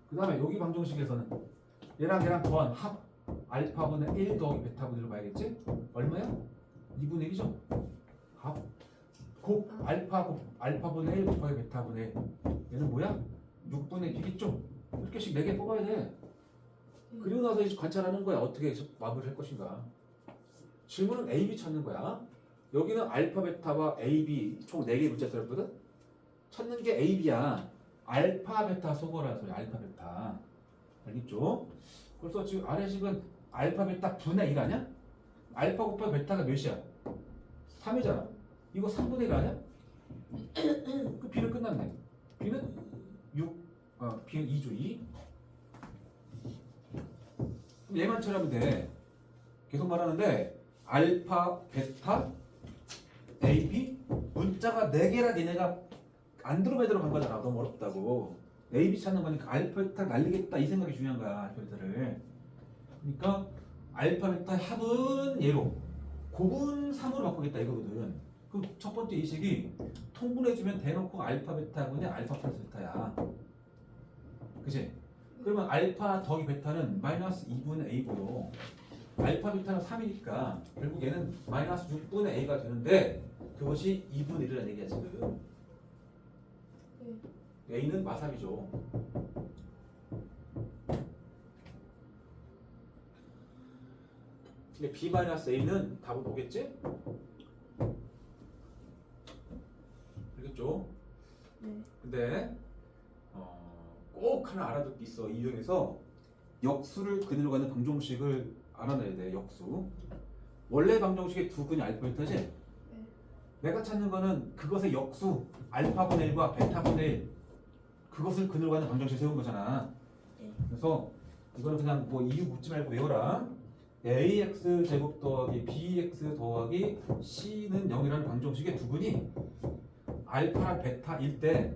그 다음에 여기 방정식에서는 얘랑 더한 합 알파분의 1 더하기 베타분의로 봐야겠지? 얼마야? 2분의 1이죠. 합 곱 알파분의 1 곱하기 베타분의 1 얘는 뭐야? 6분의 1이죠. 이렇게씩 4개 뽑아야 돼. 그리고 나서 이제 관찰하는 거야. 어떻게 마무리할 것인가. 질문은 A, B 찾는 거야. 여기는 알파, 베타와 A, B 총 4개 문제 들었거든. 찾는 게 A, B야. 알파, 베타 소거라는 소리야. 알파, 베타. 알겠죠? 그래서 지금 아래식은 알파, 베타 분의 1 아니야? 알파 곱하기 베타가 몇이야? 3이잖아. 이거 3분의 1 아니야? 그 B는 끝났네. B는 B는 2죠. 2. 그럼 얘만 처리하면 돼. 계속 말하는데 알파, 베타, A, B 문자가 4개라 얘네가 안드로메다로 간 거잖아. 너무 어렵다고. A, B 찾는 거니까 알파, 베타 날리겠다 이 생각이 중요한 거야. 알파, 베타를. 그러니까 알파, 베타 합은 얘로 곱은 3으로 바꾸겠다 이거거든. 그럼 첫 번째 이 식이 통분해주면 대놓고 알파, 베타분의 알파 플러스 베타야. 그치? 그러면 알파 더하기 베타는 마이너스 2분의 A고요. 알파 베타는 3이니까 결국 얘는 마이너스 6분의 A가 되는데 그것이 2분의 1이라는 얘기야 지금. A는 마삼이죠. 근데 B-A는 답은 오겠지? 알겠죠? 네. 근데 꼭 하나 알아둘 게 있어. 이 유형에서 역수를 근으로 가는 방정식을 알아내야 돼. 역수. 원래 방정식의 두 근이 알파 베타지? 네. 내가 찾는 거는 그것의 역수 알파분의 1과 베타분의 1 그것을 근으로 가는 방정식 세운 거잖아. 네. 그래서 이거는 그냥 뭐 이유 묻지 말고 외워라. ax 제곱 더하기 bx 더하기 c는 0이라는 방정식의 두근이 알파랑 베타일 때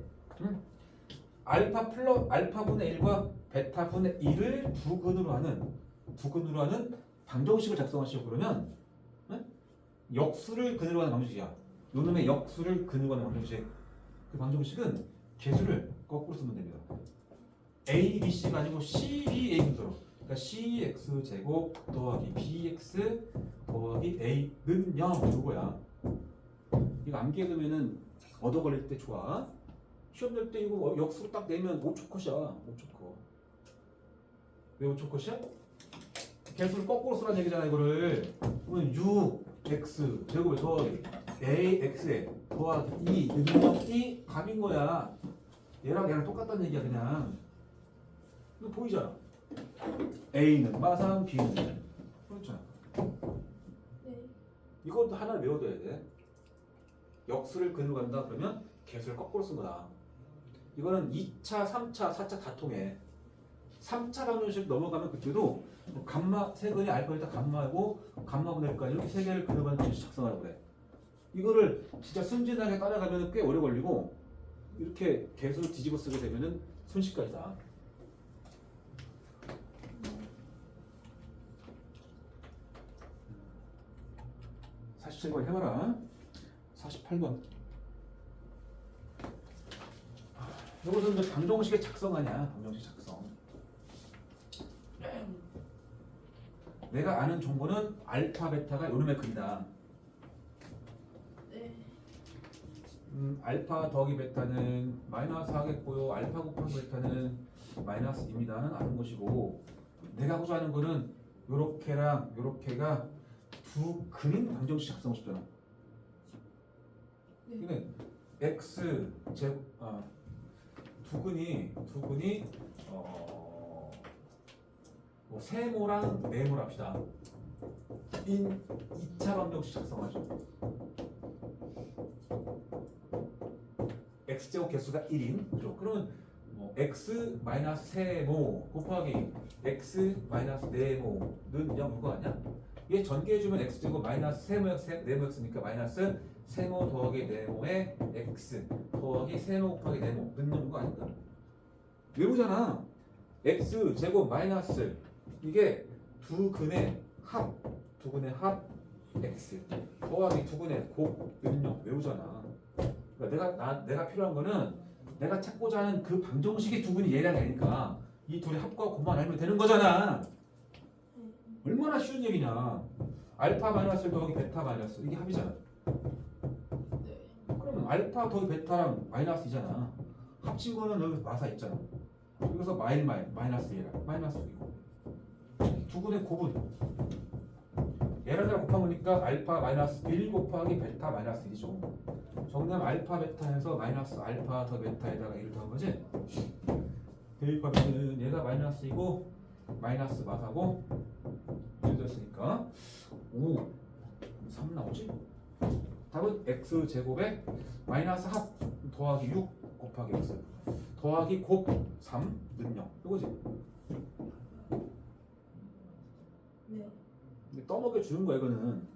알파분의 1과 베타분의 1을 두근으로 하는 방정식을 작성하시오. 그러면 역수를 근으로 하는 방정식이야. 요놈의 역수를 근으로 하는 방정식. 그 방정식은 개수를 거꾸로 쓰면 됩니다. a, b, c가 아니고 c, b, a 순서로. 그러니까 cx 제곱 더하기 bx 더하기 a는 0 이거야. 이거 암기해 두면은 얻어 걸릴 때 좋아. 시험 낼 때 이거 역수로 딱 내면 5초 컷이야. 5초 컷. 왜 5초 컷이야? 개수를 거꾸로 쓰라는 얘기잖아. 이거를 그러면 6x 제곱에 더하기 ax에 더하기 2 능력이 답인 거야. 얘랑 똑같다는 얘기야. 그냥 이거 보이잖아. A는 마상, B는 그렇잖아. 네. 이것도 하나를 외워둬야 돼. 역수를 근으로 간다 그러면 개수를 거꾸로 쓴 거다. 이거는 2차, 3차, 4차 다 통해. 3차 방정식 넘어가면 그때도 감마 세근이 알파베타 감마하고 감마분의 1까지 이렇게 세 개를 근으로 가는 방정식 작성하라고 그래. 이거를 진짜 순진하게 따라가면 꽤 오래 걸리고 이렇게 개수를 뒤집어 쓰게 되면은 순식간이다. 47번 해봐라. 48번. 이것은 이제 방정식의 작성하냐? 방정식 작성. 내가 아는 정보는 알파, 베타가 요놈의 글이다. 네. 알파 더하기 베타는 마이너스 하겠고요. 알파 곱하기 베타는 마이너스 2입니다는 아는 것이고, 내가 하고자 하는 거는 요렇게랑 요렇게가 두 근인 방정식 작성하고 싶잖아. 근데 x 제곱 두 근이 뭐 세모랑 네모를 합시다. 2차 방정식 작성하죠. x제곱 개수가 1인 그죠? 그러면 뭐 x 마이너스 세모 곱하기 x 마이너스 네모는 0 이거 아니야? 얘 전개해주면 x제곱 마이너스 네모 x니까 마이너스 세모 더하기 네모의 x 더하기 세모 곱하기 네모 넣는 거 아닌가? 외우잖아. x 제곱 마이너스 이게 두 근의 합 x 더하기 두 근의 곱 는요 외우잖아. 그러니까 내가 필요한 거는 내가 찾고자 하는 그 방정식의 두 근이 얘랑 얘니까 이 둘의 합과 곱만 알면 되는 거잖아. 얼마나 쉬운 얘기냐. 알파 마이너스 더하기 베타 마이너스 이게 합이잖아. 네. 그러면 알파 더하기 베타랑 마이너스이잖아. 합친 거는 여기 마사 있잖아. 여기서 마이너스 얘랑 마이너스 2고 두 근의 곱은 얘랑 얘랑 곱하니까 알파 마이너스 1 곱하기 베타 마이너스 1이죠. 정답 알파 베타에서 마이너스 알파 더 베타에다가 1을 더한 거지. 대입하면은 얘가 마이너스이고 마이너스 마사고 1 됐으니까 5 3 나오지? 답은 x 제곱에 마이너스 합 더하기 6 곱하기 x 더하기 곱 3는 0 이거지. 네. 근데 떠먹여 주는 거야 이거는.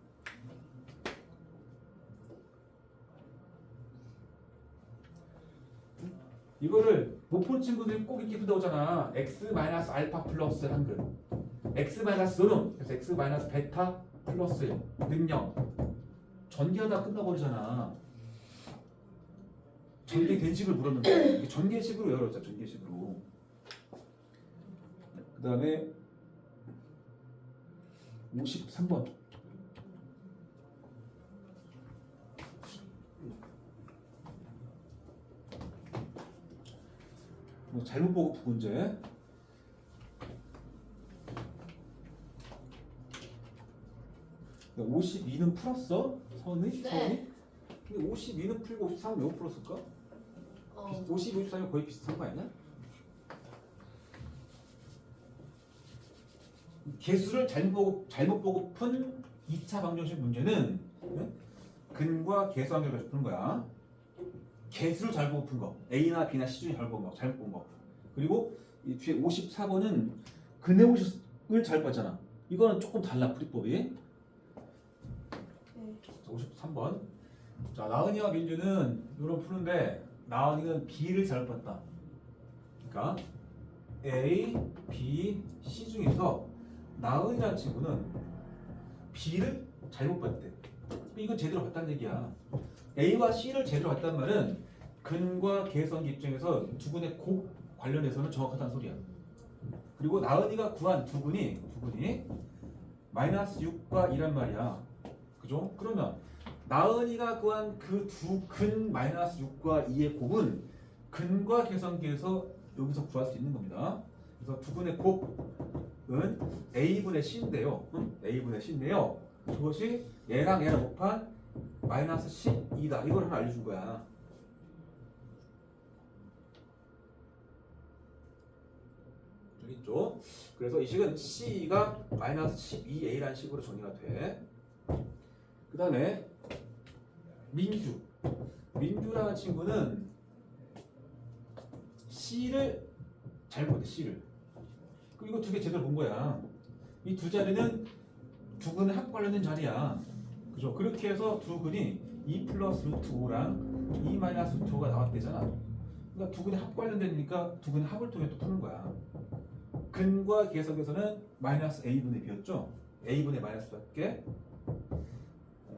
이거를 못 푼 친구들이 꼭 이렇게 나오잖아. x 마이너스 알파 플러스 한근 x 마이너스 노름 그래서 x 마이너스 베타 플러스 능력 전개하다 끝나버리잖아. 전개된 식을 물었는데 이게 전개식으로 외워졌죠. 전개식으로. 그 다음에 53번. 잘못 보고 푼 문제. 그러니까 52는 풀었어? 선이? 네. 근데 52는 풀고 53은 왜 못 풀었을까? 52, 53이 거의 비슷한 거 아니야? 개수를 잘못 보고 푼 2차 방정식 문제는 근과 개수 관계를 가지고 푸는 거야. 개수를 잘 보고 푼 거. A나 B나 C 중에 잘못 본 거. 그리고 이 뒤에 54번은 근해공식을 잘 봤잖아. 이거는 조금 달라 풀이법이. 네. 자, 53번. 자, 나은이와 민주는 이런 푸는데 나은이는 B를 잘못 봤다. 그러니까 A, B, C 중에서 나은이라는 친구는 B를 잘못 봤대. 이건 제대로 봤다는 얘기야. A와 C를 제대로 봤단 말은 근과 계선기 입장에서 두근의 곡 관련해서는 정확하다는 소리야. 그리고 나은이가 구한 두근이 마이너스 6과 2란 말이야. 그죠? 그러면 나은이가 구한 그 두 근 마이너스 6과 2의 곱은 근과 계선기에서 여기서 구할 수 있는 겁니다. 그래서 두근의 곱은 A분의 C인데요. A분의 C인데요. 그것이 얘랑 곱한 마이너스 12다. 이걸 하나 알려준 거야. 여기 있죠? 그래서 이 식은 C가 마이너스 12A라는 식으로 정리가 돼. 그 다음에 민주라는 친구는 C를 잘 보대. C를. 이거 두 개 제대로 본 거야. 이 두 자리는 두 근의 합 관련된 자리야. 그죠? 그렇게 해서 두 근이 2 플러스 루트 5랑 2 마이너스 루트 5가 나왔대잖아. 그러니까 두 근의 합 관련되니까 두 근의 합을 통해 또 푸는 거야. 근과 계속에서는 마이너스 A분의 B였죠? A분의 마이너스 밖에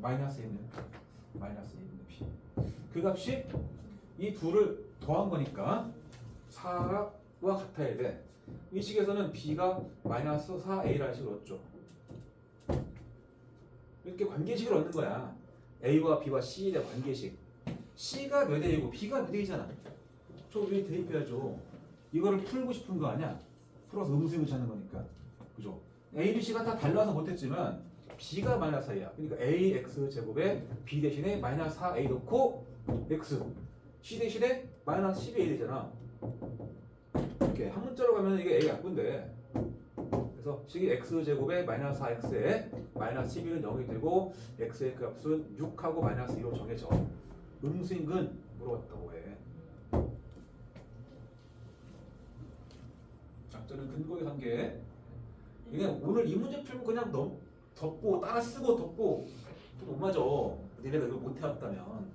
마이너스 A분의 B. 그 값이 이 둘을 더한 거니까 4와 같아야 돼. 이 식에서는 B가 마이너스 4A라는 식을 얻죠. 이렇게 관계식을 얻는 거야. A와 B와 C에 대한 관계식. C가 몇 A고 B가 몇 A잖아. 저 위에 대입해야죠. 이거를 풀고 싶은 거 아니야? 풀어서 음수를 찾는 거니까. 그죠? A, B, C가 다 달라서 못했지만 B가 마이너스 4야. 그러니까 AX 제곱에 B 대신에 마이너스 4A 넣고 X. C 대신에 마이너스 12A 되잖아. 이렇게 한 문자로 가면 이게 A가 약분돼. 그래서 식이 X 제곱에 마이너스 4X에 마이너스 12는 0이 되고 X의 그 값은 6하고 마이너스 2로 정해져. 음수인 근 물어봤다고 해. 작전은 근거의 관계. 그냥 오늘 이 문제 풀고 그냥 덮고 따라 쓰고 덮고 또 못 맞아. 니네가 이걸 못 해왔다면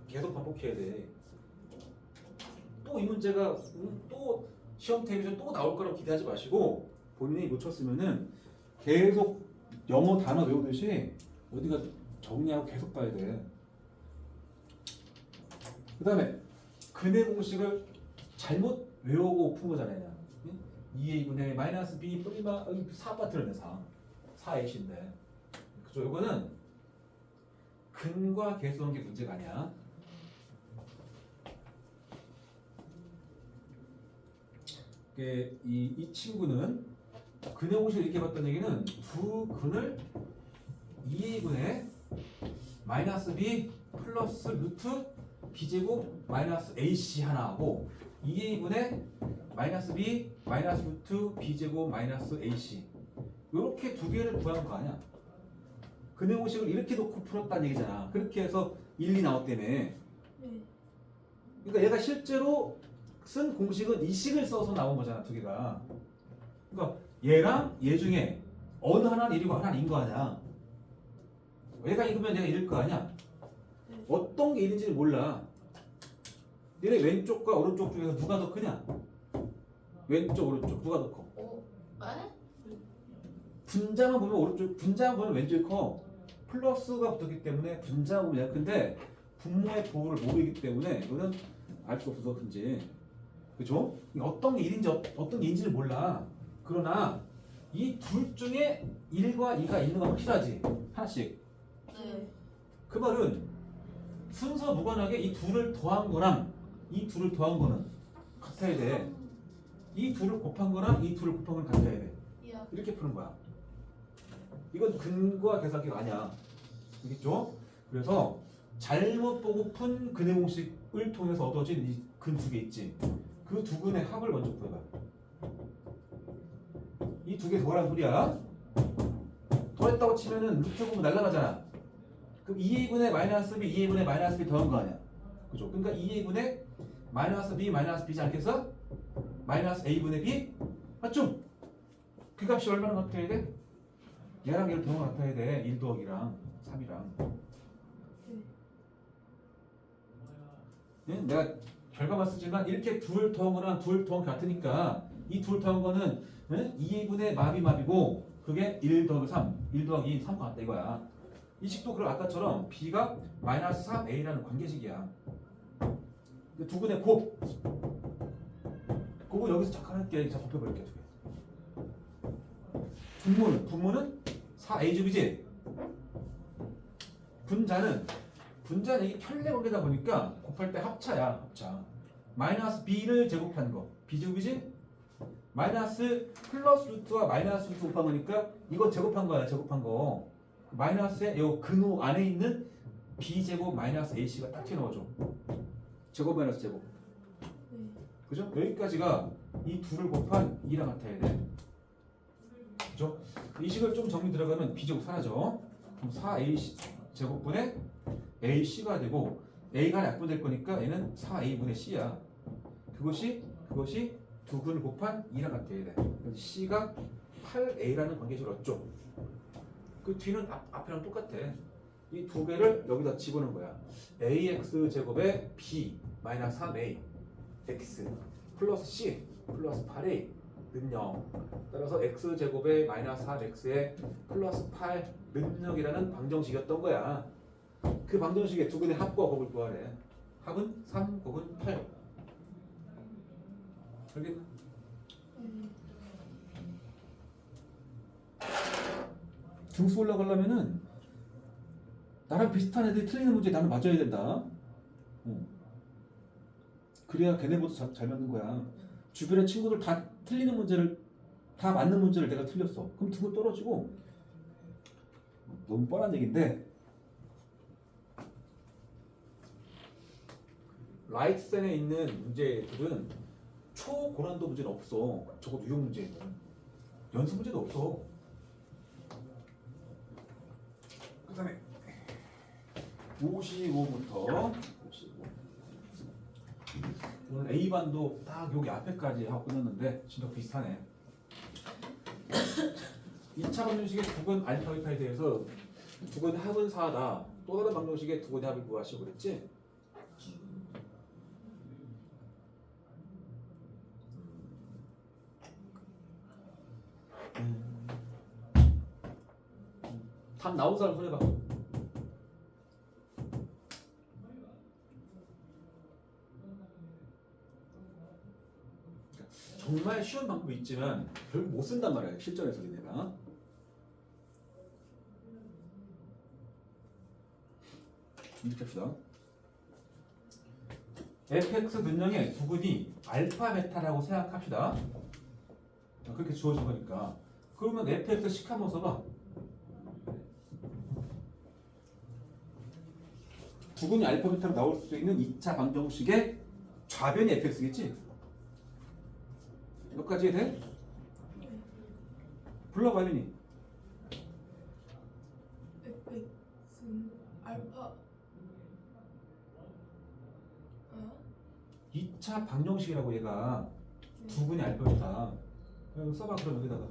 계속 반복해야 돼. 또 이 문제가 또 시험 테이블에서 또 나올 거라고 기대하지 마시고 본인이 놓쳤으면은 계속 영어 단어 외우듯이 어디가 정리하고 계속 봐야 돼. 그 다음에 근해 공식을 잘못 외우고 푼 거잖아요. 2a분의 마이너스 b 뿌리마 4바 들었네. 4a인데 그죠? 이거는 근과 계수관계 문제가 아니야. 이 친구는 근해 공식을 이렇게 봤다는 얘기는 두 근을 2a분의 마이너스 b 플러스 루트 b제곱 마이너스 ac 하나 하고 2a분의 마이너스 b 마이너스 루트 b제곱 마이너스 ac 이렇게 두 개를 구한 거 아니야? 근해 공식을 이렇게 놓고 풀었다는 얘기잖아. 그렇게 해서 1, 2 나왔다며. 네. 그러니까 얘가 실제로 쓴 공식은 이 식을 써서 나온 거잖아, 두 개가. 그러니까 얘랑 얘 중에 어느 하나는 1이고 하나는 2인 거 아니야. 얘가 2이면 얘가 1일 거 아니야. 어떤 게 1인지를 몰라. 얘네 왼쪽과 오른쪽 중에서 누가 더 크냐? 왼쪽, 오른쪽 누가 더 커? 에? 분자만 보면 오른쪽, 분자만 보면 왼쪽이 커. 플러스가 붙었기 때문에 분자만 보면 얘가 큰데 분모의 부호를 모르기 때문에 이거는 알 수 없어서 큰지. 그죠? 어떤 게 1인지 어떤 게 2인지를 몰라. 그러나 이 둘 중에 1과 2가 있는 건 확실하지. 하나씩. 네. 그 말은 순서 무관하게 이 둘을 더한 거랑 이 둘을 더한 거는 같아야 돼. 이 둘을 곱한 거랑 이 둘을 곱한 건 같아야 돼. 야. 이렇게 푸는 거야. 이건 근과 계산기가 아니야. 알겠죠? 그래서 잘못 보고 푼 근해 공식을 통해서 얻어진 이 근 두 개 있지. 그 두 근의 합을 먼저 구해봐. 이 두 개 더란 소리야. 더했다고 치면은 루트 보면 날라가잖아. 그럼 2a분의 마이너스 b, 2a분의 마이너스 b 더한 거 아니야. 그죠? 그러니까 2a분의 마이너스 b 마이너스 b지 않겠어? 마이너스 a분의 b 맞죠? 그 값이 얼마나 같아야 돼? 얘랑 얘를 더하면 같아야 돼. 1 더하기랑 3이랑. 네? 내가 결과만 쓰지만 이렇게 둘 더한 거랑 둘 더한 게 같으니까 이 둘 더한 거는 2분의 마비고 그게 1 더하기 3, 1 더하기 3과 같다 이거야. 이 식도 그럼 아까처럼 b가 마이너스 3a라는 관계식이야. 두 근의 곱. 곱은 여기서 잠깐 할게. 자, 곱해버릴게. 두 개. 분모는 4a제곱이지. 분자는 이게 편례 관계다 보니까 곱할 때 합차야. 합차. 마이너스 b를 제곱한 거. b제곱이지? 마이너스 플러스 루트와 마이너스 루트 곱한 거니까 이거 제곱한 거야. 제곱한 거. 마이너스의 요 근호 안에 있는 b제곱 마이너스 ac가 딱 튀어나와줘. 제곱 마이너스 제곱. 그죠? 여기까지가 이 둘을 곱한 2랑 같아야 돼. 그죠? 이 식을 좀 정리 들어가면 b제곱 사라져. 그럼 4a 제곱분의 ac가 되고 a가 약분될 거니까 얘는 4a분의 c야. 그것이 두 근을 곱한 2랑 같아야 돼. 그래서 c가 8a라는 관계식을 얻죠. 그 뒤는 앞이랑 똑같아. 이 두 개를 여기다 집어넣은 거야. ax 제곱에 b 마이너스 3a x 플러스 c 플러스 8a 는 0. 따라서 x 제곱에 마이너스 4x에 플러스 8 는 0이라는 방정식이었던 거야. 그 방정식의 두 근의 합과 곱을 구하래. 합은 3 곱은 8. 알겠나? 등수 올라가려면은 나랑 비슷한 애들이 틀리는 문제 나는 맞아야 된다. 그래야 걔네보다 잘 맞는 거야. 주변의 친구들 다 틀리는 문제를 다 맞는 문제를 내가 틀렸어. 그럼 등급 떨어지고 너무 뻔한 얘기인데 라이트센에 있는 문제들은 초고난도 문제는 없어. 적어도 유형 문제는 연습 문제도 없어. 그 다음에 55부터 55. 오늘 A반도 딱 여기 앞에까지 하고 끝났는데 진짜 비슷하네. 2차 방정식의 두근 알파 베타에 대해서 두근 합은 4다. 또 다른 방정식의 두근의 합을 구하시고 그랬지? 답 나온 사람 손해봐. 정말 쉬운 방법이 있지만 결국 못 쓴단 말이야. 실전에서 내가. 이렇게 합시다. fx 근형의 두근이 알파 베타라고 생각합시다. 그렇게 주어진 거니까. 그러면 fx 식 한번 써봐. 두근이 알파 베타로 나올 수 있는 2차 방정식의 좌변이 fx겠지? 여기까지 돼? 불러봐, 윤이. fx는 알파 2차 방정식이라고 얘가 두근이 알파 베타. 써봐 그럼 여기다가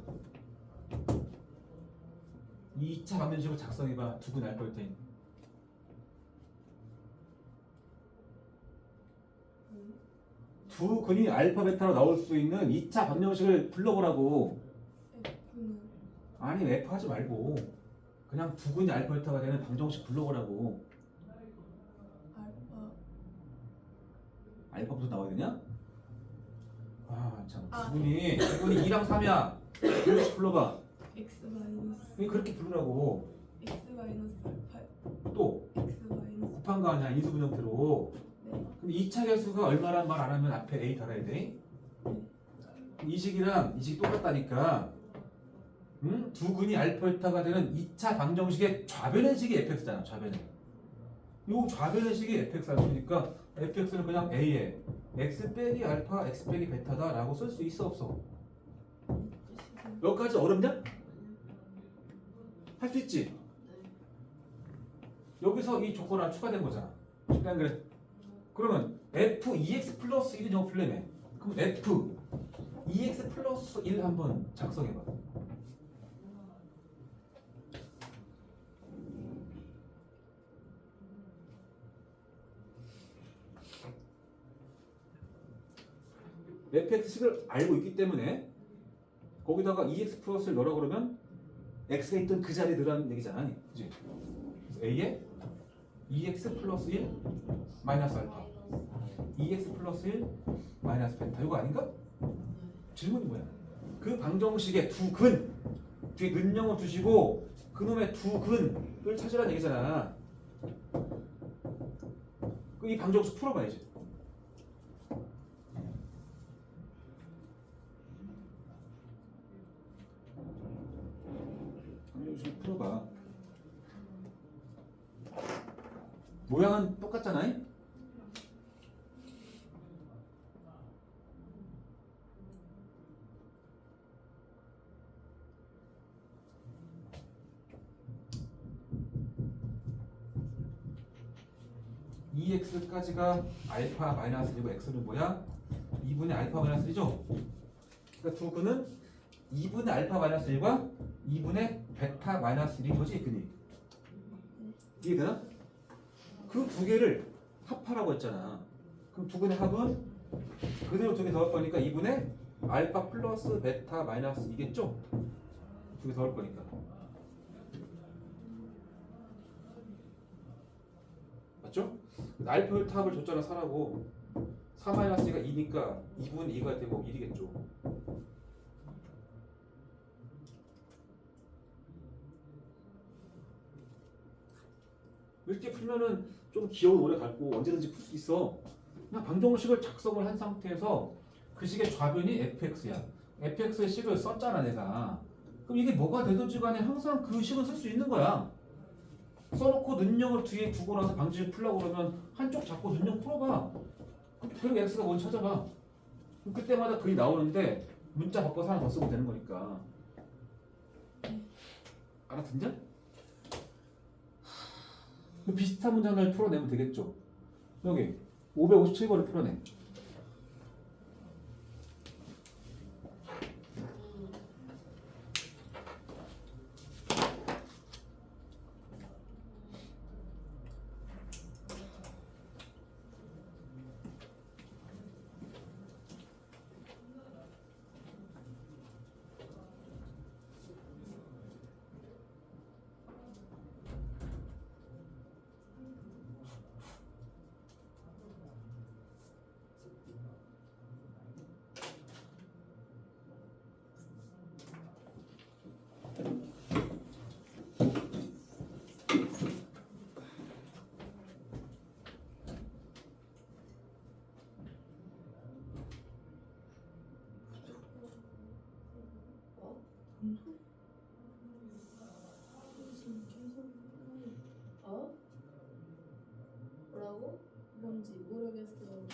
2차 방정식을 작성해봐. 두근이 알파 베타인. 두 근이 알파 베타로 나올 수 있는 2차 방정식을 불러보라고. f는 아니 F 하지 말고 그냥 두 근이 알파 베타가 되는 방정식 불러보라고. 알파부터 나와야 되냐? 참 두 근이 2랑 3이야. 그렇게 불러봐. x 마이너스 왜 그렇게 부르라고. x 마이너스 알파 또 x 마이너스 곱한 거 아니야 인수분 형태로. 네. 근데 2차 개수가 얼마란 말 안 하면 앞에 A 달아야 돼. 이 식이랑 이 식이 똑같다니까. 응? 두 근이 알파 베타가 되는 2차 방정식의 좌변의 식이 fx잖아. 좌변의. 요 좌변의 식이 fx니까 fx는 그냥 a에 x 빼기 알파 x 빼기 베타다 라고 쓸 수 있어 없어? 여기까지 어렵냐? 할 수 있지? 여기서 이 조건 하나 추가된 거잖아. 그냥 그래. 그러면 f 2x 플러스 1이 영어 플레이네. 그럼 f 2x 플러스 1 한번 작성해봐. fx식을 알고 있기 때문에 거기다가 2x 플러스를 넣으라 그러면 x가 있던 그 자리에 넣으라는 얘기잖아. 그치? 그래서 a에 2x 플러스 1 마이너스 알파 2x 플러스 1 마이너스 베타 이거 아닌가? 질문이 뭐야? 그 방정식의 두 근 뒤에 는영을 두시고 그놈의 두 근을 찾으라는 얘기잖아. 이 방정식 풀어봐야지. 방정식 풀어봐. 모양은 똑같잖아. x까지가 알파 마이너스 1이고 x는 뭐야? 2분의 알파 마이너스 1이죠? 그러니까 두 근은 2분의 알파 마이너스 1과 2분의 베타 마이너스 1인 거지, 근이. 이해되나? 그 두 개를 합하라고 했잖아. 그럼 두 근의 합은 그대로 두 개 더할 거니까 2분의 알파 플러스 베타 마이너스 2겠죠? 두 개 더할 거니까. 맞죠? 알파를 합을 줬잖아, 4라고. 4-2가 2니까 2분의 2가 되고 1이겠죠. 이렇게 풀면은 좀 기억은 오래 갈고 언제든지 풀 수 있어. 그냥 방정식을 작성을 한 상태에서 그 식의 좌변이 fx야. fx의 식을 썼잖아, 내가. 그럼 이게 뭐가 되든지 간에 항상 그 식은 쓸 수 있는 거야. 써놓고 는영을 뒤에 두고 나서 방정식 풀려고 그러면 한쪽 잡고 는영 풀어봐. 그리고 x가 뭔지 찾아봐. 그럼 그때마다 글이 나오는데 문자 바꿔서 하나 더 쓰고 되는 거니까. 알아듣냐? 비슷한 문장을 풀어내면 되겠죠. 여기 557번을 풀어내. 어? 뭐라고? 뭔지 모르겠어요.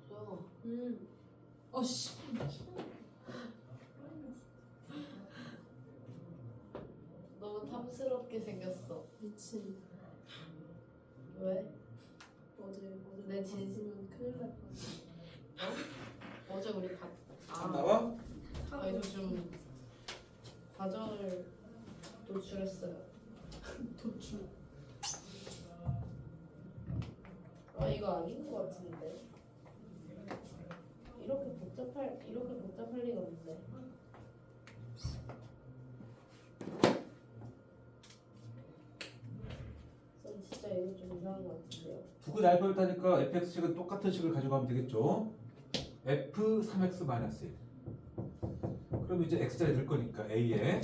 조용아. 어씨. 너무 탐스럽게 생겼어. 미친. 왜? 어제 내 진- 봤으면 큰일 날 뻔. 어제 우리 나와? 이거 좀 과정을 도출했어요. 도출. 이거 아닌 것 같은데. 이렇게 복잡할 리가 없는데. 전 진짜 이거 좀 이상한 것 같은데요. 두 근 알파를 타니까 fx식은 똑같은 식을 가지고 가면 되겠죠. f 3x 마이너스 1. 그럼 이제 x자리에 넣을 거니까 a에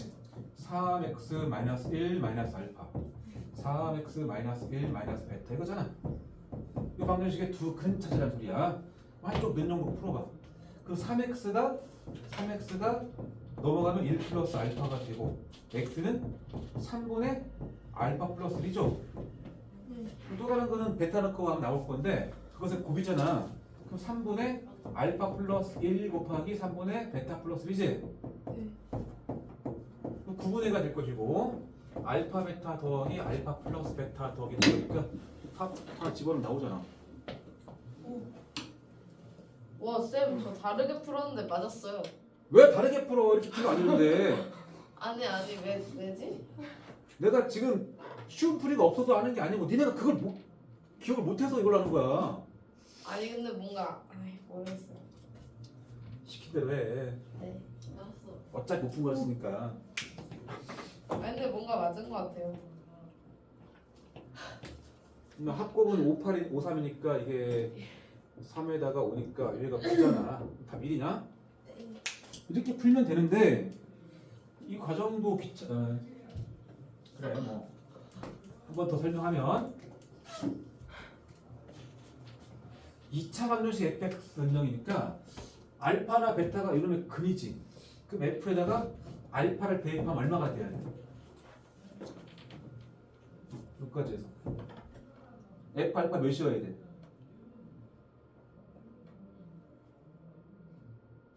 3x 마이너스 1 마이너스 알파 3x 마이너스 1 마이너스 베타 이거잖아. 이 방정식의 두 근 찾으란 소리야. 한쪽 면역목 풀어봐. 그 3x가 넘어가면 1 플러스 알파가 되고 x는 3분의 알파 플러스 1이죠. 또 다른 거는 베타 넣고 하면 나올 건데 그것의 곱이잖아. 그럼 3분의 알파 플러스 1 곱하기 3분의 베타 플러스 1이지? 네. 9분의 1가 될 것이고 알파 베타 더하기 알파 플러스 베타 더하기 되니까 다 집어넣으면 나오잖아. 와, 쌤, 저 다르게 풀었는데 맞았어요. 왜 다르게 풀어? 이렇게 풀면 안 되는데. 아니, 왜지? 내가 지금 쉬운 풀이가 없어서 하는 게 아니고 니네가 그걸 기억을 못해서 이걸 하는 거야. 아니, 근데 뭔가, 모르겠어요. 시킨 대로 해. 네. 알았어. 어차피 못 푼 거였으니까. 아니, 근데 뭔가 맞은 것 같아요. 합곱은 58이 53이니까 이게 3에다가 오니까 여기가 9잖아. 답 1이냐? 이렇게 풀면 되는데 이 과정도 그래 뭐 한 번 더 설명하면 2차 방정식 fx 변형이니까 알파나 베타가 이러면 근이지. 그럼 f에다가 알파를 대입하면 얼마가 돼야 돼? 여기까지 해서 f 알파 몇이어야 돼?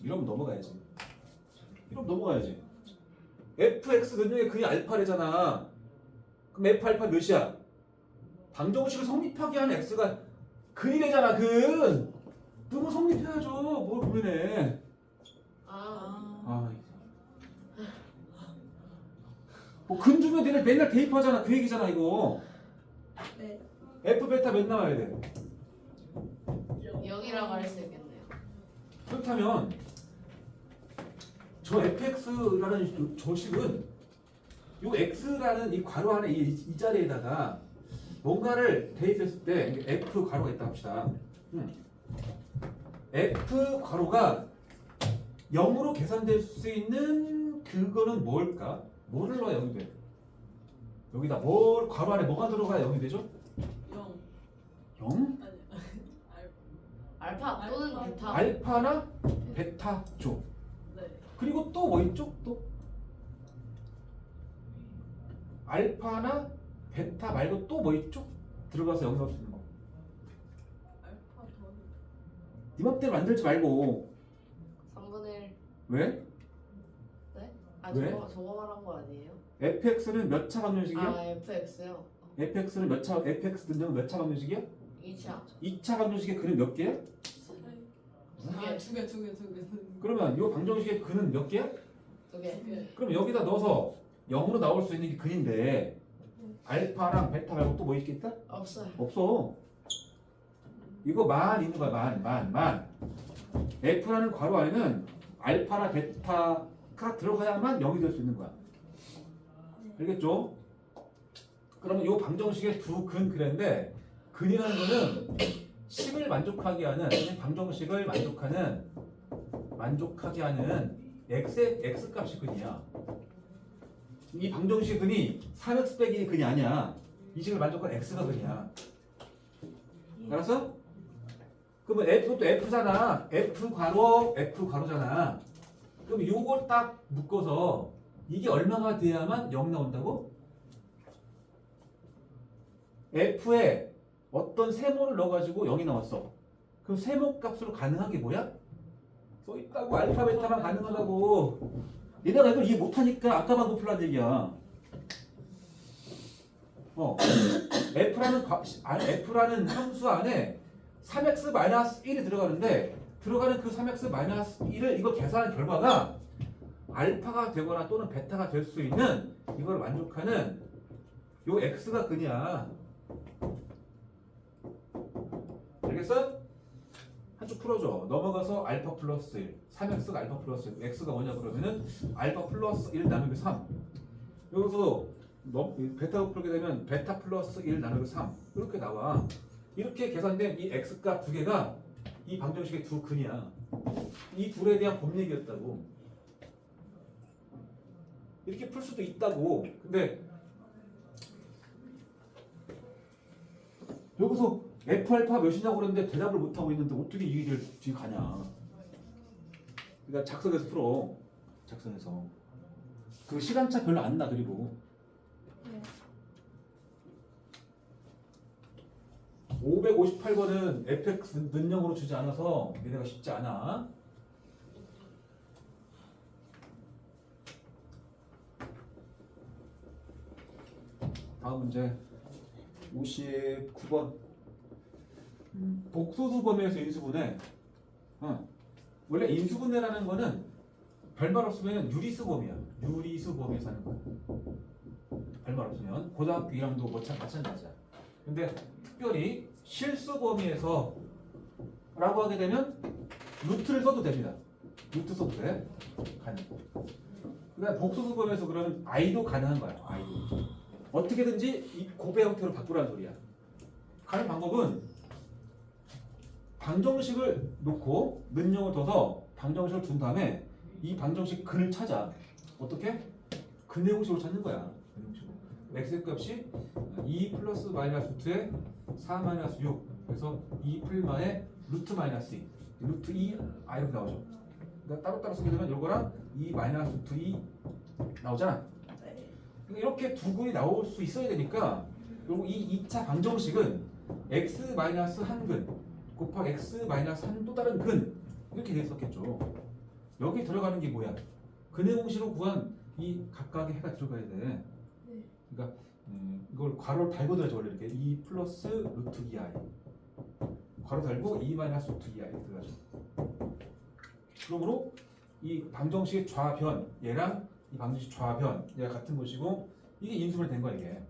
이러면 넘어가야지. fx 변형의 근이 알파래잖아. 그럼 f 알파 몇이야? 방정식을 성립하게 하는 x가 근이래잖아. 근. 너무 성립해야죠. 뭘 고민해. 아, 근 주면 니네 맨날 대입하잖아. 그 얘기잖아 이거. 네. f 베타 몇 나와야 돼? 0이라고 할 수 있겠네요. 그렇다면 저 fx라는 조식은 요 x라는 이 괄호 안에 이 자리에다가 뭔가를 대입했을 때 f 괄호가 있다 합시다. f 괄호가 0으로 계산될 수 있는 그거는 뭘까? 뭐를 넣어야 0이 돼? 여기다 뭘 괄호 안에 뭐가 들어가야 0이 되죠? 0. 0? 아니. 알파 또는 알파. 베타. 알파나 베타죠. 네. 그리고 또 뭐 있죠? 또 알파나 베타 말고 또 뭐 있죠? 들어가서 0이 나올 수 있는 거. 알파 더. 네 맘대로 만들지 말고. 3분의 1. 왜? 네? 왜? 저거 말한 거 아니에요? fx는 몇 차 방정식이야? 아, fx요? fx는 몇 차, fx 등령 몇 차 방정식이야? 2차. 2차 방정식의 근은 몇 개야? 아, 두 개. 그러면 이 방정식의 근은 몇 개야? 2개. 두 개. 그럼 여기다 넣어서 0으로 나올 수 있는 게 근인데 알파랑 베타 말고 또 뭐 있겠다? 없어요. 없어. 이거 만 있는 거야. 만. f라는 괄호 안에는 알파나 베타가 들어가야만 0이 될 수 있는 거야. 알겠죠? 그러면 이 방정식의 두 근 그랬는데 근이라는 거는 식을 만족하게 하는 방정식을 만족하게 하는 x 값이 근이야. 이 방정식 근이 3x 빼기 근이 아니야. 이 식을 만족하는 x가 근이야. 알았어? 그러면 f도 f잖아. f 괄호잖아. 그럼 요걸 딱 묶어서 이게 얼마가 돼야만 0 나온다고? f에 어떤 세모를 넣어가지고 0이 나왔어. 그럼 세모 값으로 가능한 게 뭐야? 써있다고 알파 베타만 가능하다고. 얘네가 이걸 이해 못하니까 아까 방금 풀란 얘기야. F라는 함수 안에 3x-1이 들어가는데 들어가는 그 3x-1을 이거 계산한 결과가 알파가 되거나 또는 베타가 될 수 있는 이걸 만족하는 요 x가 근이야. 알겠어? 한쪽 풀어줘. 넘어가서 알파 플러스 1 3x가 알파 플러스 1 x가 뭐냐 그러면은 알파 플러스 1 나누기 3 여기서 베타가 풀게 되면 베타 플러스 1 나누기 3 이렇게 나와. 이렇게 계산된 이 x값 두 개가 이 방정식의 두 근이야. 이 둘에 대한 법 얘기였다고. 이렇게 풀 수도 있다고. 근데 여기서 f 알파 몇이냐고 그랬는데 대답을 못하고 있는데 어떻게 이 일을 뒤에 가냐. 그러니까 작성해서 풀어. 작성해서. 그 시간차 별로 안 나. 그리고 558번은 fx 는영으로 주지 않아서 얘네가 쉽지 않아. 다음 문제 59번. 복소수 범위에서 인수분해. 원래 인수분해라는 거는 별말 없으면 유리수범이야. 유리수범에서 하는 거야. 별말 없으면 고등학교 1학년도 마찬가지야. 근데 특별히 실수범위에서 라고 하게 되면 루트를 써도 됩니다. 루트 써도 돼. 가능. 그다음 복수수범에서 그러면 i도 가능한 거야. i도. 어떻게든지 이 곱의 형태로 바꾸라는 소리야. 가는 방법은 방정식을 놓고 는영을 둬서 방정식을 둔 다음에 이 방정식 근을 찾아. 어떻게? 근의 공식으로 찾는 거야. x의 값이 2 플러스 마이너스 루트에 4 마이너스 6. 그래서 2 플마의 루트 마이너스 2. 루트 2 i로 나오죠. 그러니까 따로따로 쓰게 되면 이거랑 2 마이너스 루트 2 나오잖아. 이렇게 두 근이 나올 수 있어야 되니까 그리고 이 2차 방정식은 x 마이너스 한 근 곱하기 x 마이너스 한 또 다른 근 이렇게 됐었겠죠. 여기 들어가는 게 뭐야? 근의 공식으로 구한 이 각각의 해가 들어가야 돼. 그러니까 이걸 괄호를 달고 들어야죠. 원래 이렇게 2 플러스 루트 2i 괄호 달고 2 마이너스 루트 2i 들어가죠. 그러므로 이 방정식의 좌변 얘랑 이 방정식 좌변 얘가 같은 것이고 이게 인수분해 된 거야 이게.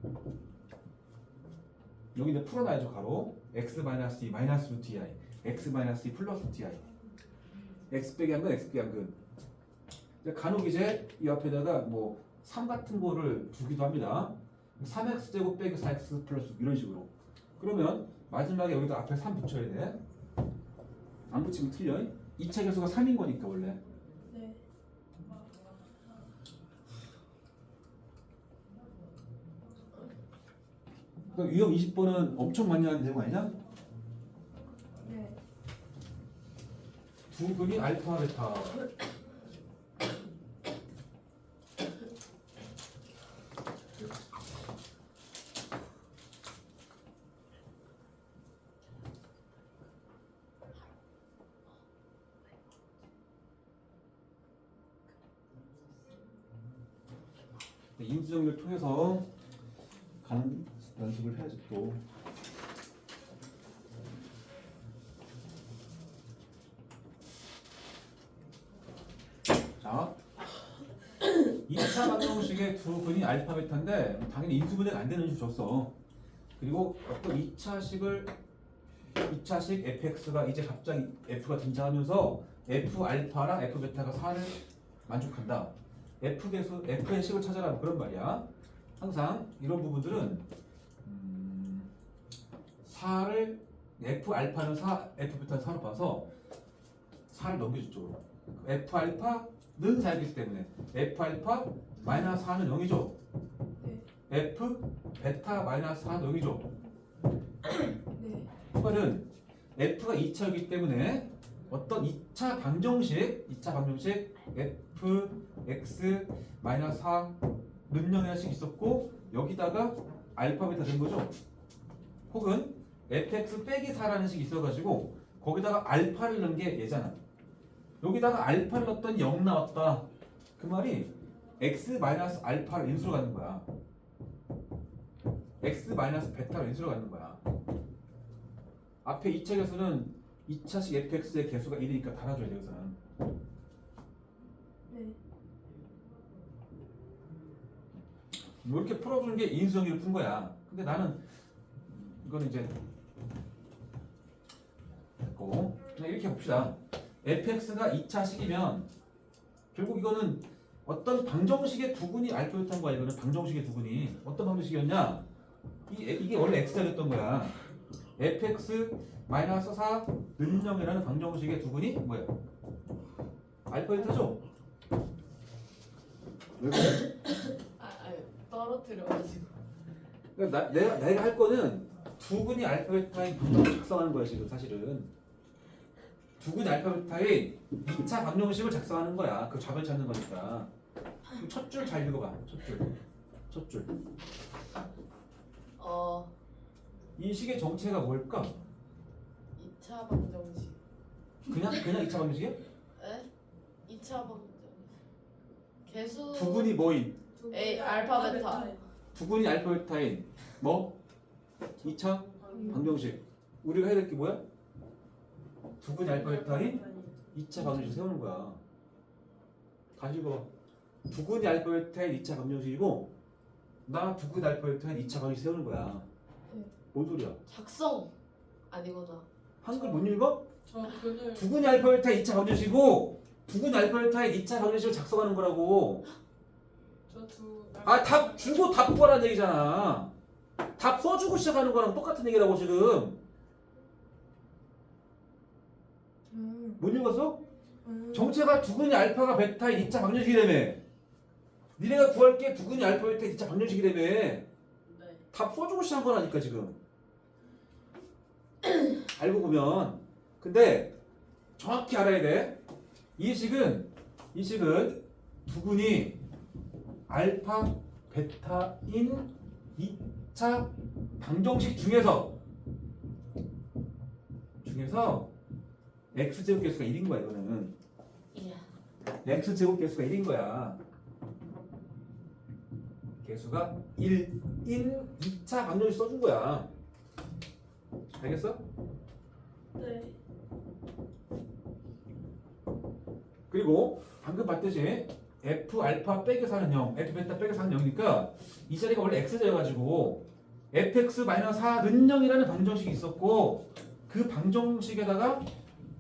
여기 이제 풀어놔야죠. 괄호 x 마이너스 2 마이너스 루트 2i x 마이너스 2 플러스 루트 2i x 빼기 한 근 x 빼기 한 근. 간혹 이제 이 앞에다가 뭐 3 같은 거를 주기도 합니다. 3x 제곱 빼기 4x 플러스 이런 식으로. 그러면 마지막에 여기다 앞에 3 붙여야 돼. 안 붙이면 틀려. 2차 계수가 3인 거니까 원래. 네. 그러니까 유형 20번은 엄청 많이 하는 내용 아니냐? 네. 두 근이 알파 베타. 인수정리를 통해서 가는 연습을 해야지 또. 자, 2차 방정식의 두 근이 알파 베타인데 당연히 인수분해가 안 되는 줄 줬어. 그리고 어떤 2차식 fx가 이제 갑자기 f가 등장하면서 f 알파랑 f 베타가 4를 만족한다. f의 식을 찾아라 뭐 그런 말이야. 항상 이런 부분들은 4를 f 알파는 4, f 베타는 4로 봐서 4를 넘겨줬죠. f 알파는 4이기 때문에 f 알파 마이너스 4는 0이죠. 네. f 베타 마이너스 4는 0이죠. 네. 그러니까는 f가 2차이기 때문에 어떤 2차 방정식 f x 마이너스 4 는영이라는 식이 있었고 여기다가 알파 베타 된 거죠. 혹은 fx 빼기 4라는 식이 있어가지고 거기다가 알파를 넣은 게 얘잖아. 여기다가 알파를 넣었더니 0 나왔다. 그 말이 x 마이너스 알파를 인수로 갖는 거야. x 마이너스 베타를 인수로 갖는 거야. 앞에 2차 개수는 2차식 fx의 개수가 1이니까 달아줘야 돼 여기서는. 네. 뭐 이렇게 풀어주는 게 인수정리를 푼 거야. 근데 나는 이거는 이제 됐고 그냥 이렇게 봅시다. fx가 2차식이면 결국 이거는 어떤 방정식의 두근이 알파 베타인 거야. 이거는 방정식의 두근이 어떤 방정식이었냐? 이게 원래 x자리였던 거야. fx 마이너스 4 는영이라는 방정식의 두근이 뭐야? 알파 베타죠? 왜 그래? 떨어뜨려가지고. 그러니까 내가 할 거는 두근이 알파 베타인 방정식을 작성하는 거야 지금 사실은. 두근이 알파 베타인 2차 방정식을 작성하는 거야. 그 좌변 찾는 거니까. 첫 줄 잘 읽어봐. 첫 줄. 이 식의 정체가 뭘까? 2차 방정식. 그냥 2차 방정식이야? 에? 2차 방정식. 개수. 두근이 뭐임? A 알파 베타. 두근이 알파 베타인 뭐? 2차 방정식. 우리가 해야 될 게 뭐야? 두근이 알파 베타인 2차 방정식 세우는 거야. 다시 봐. 두근이 알파 베타의 2차 방정식이고 나 두근 알파 베타의 2차 방정식 세우는 거야. 네. 뭔 소리야? 작성 아니구나. 한글 못 읽어? 저 근을 두근이 알파 베타의 2차 방정식이고 두근 알파 베타의 2차 방정식을 작성하는 거라고. 저두 아, 답 주고 답 구하라는 얘기잖아. 답 써주고 시작하는 거랑 똑같은 얘기라고 지금. 못 읽었어? 정체가 두근이 알파가 베타의 2차 방정식이라며. 니네가 구할 게 두근이 알파 베타의 2차 방정식이라며. 네. 답 써주고 시작한 거라니까 지금. 알고 보면. 근데 정확히 알아야 돼. 이 식은 두근이 알파 베타인 2차 방정식 중에서 x제곱 개수가 1인 거야. 이거는 예. x제곱 개수가 1인 거야. 개수가 1인 2차 방정식 써준 거야. 알겠어? 네. 그리고 방금 봤듯이 f 알파 빼기 4는 0, f 베타 빼기 4는 0이니까 이 자리가 원래 x제여가지고 fx 마이너스 4는 0이라는 방정식이 있었고 그 방정식에다가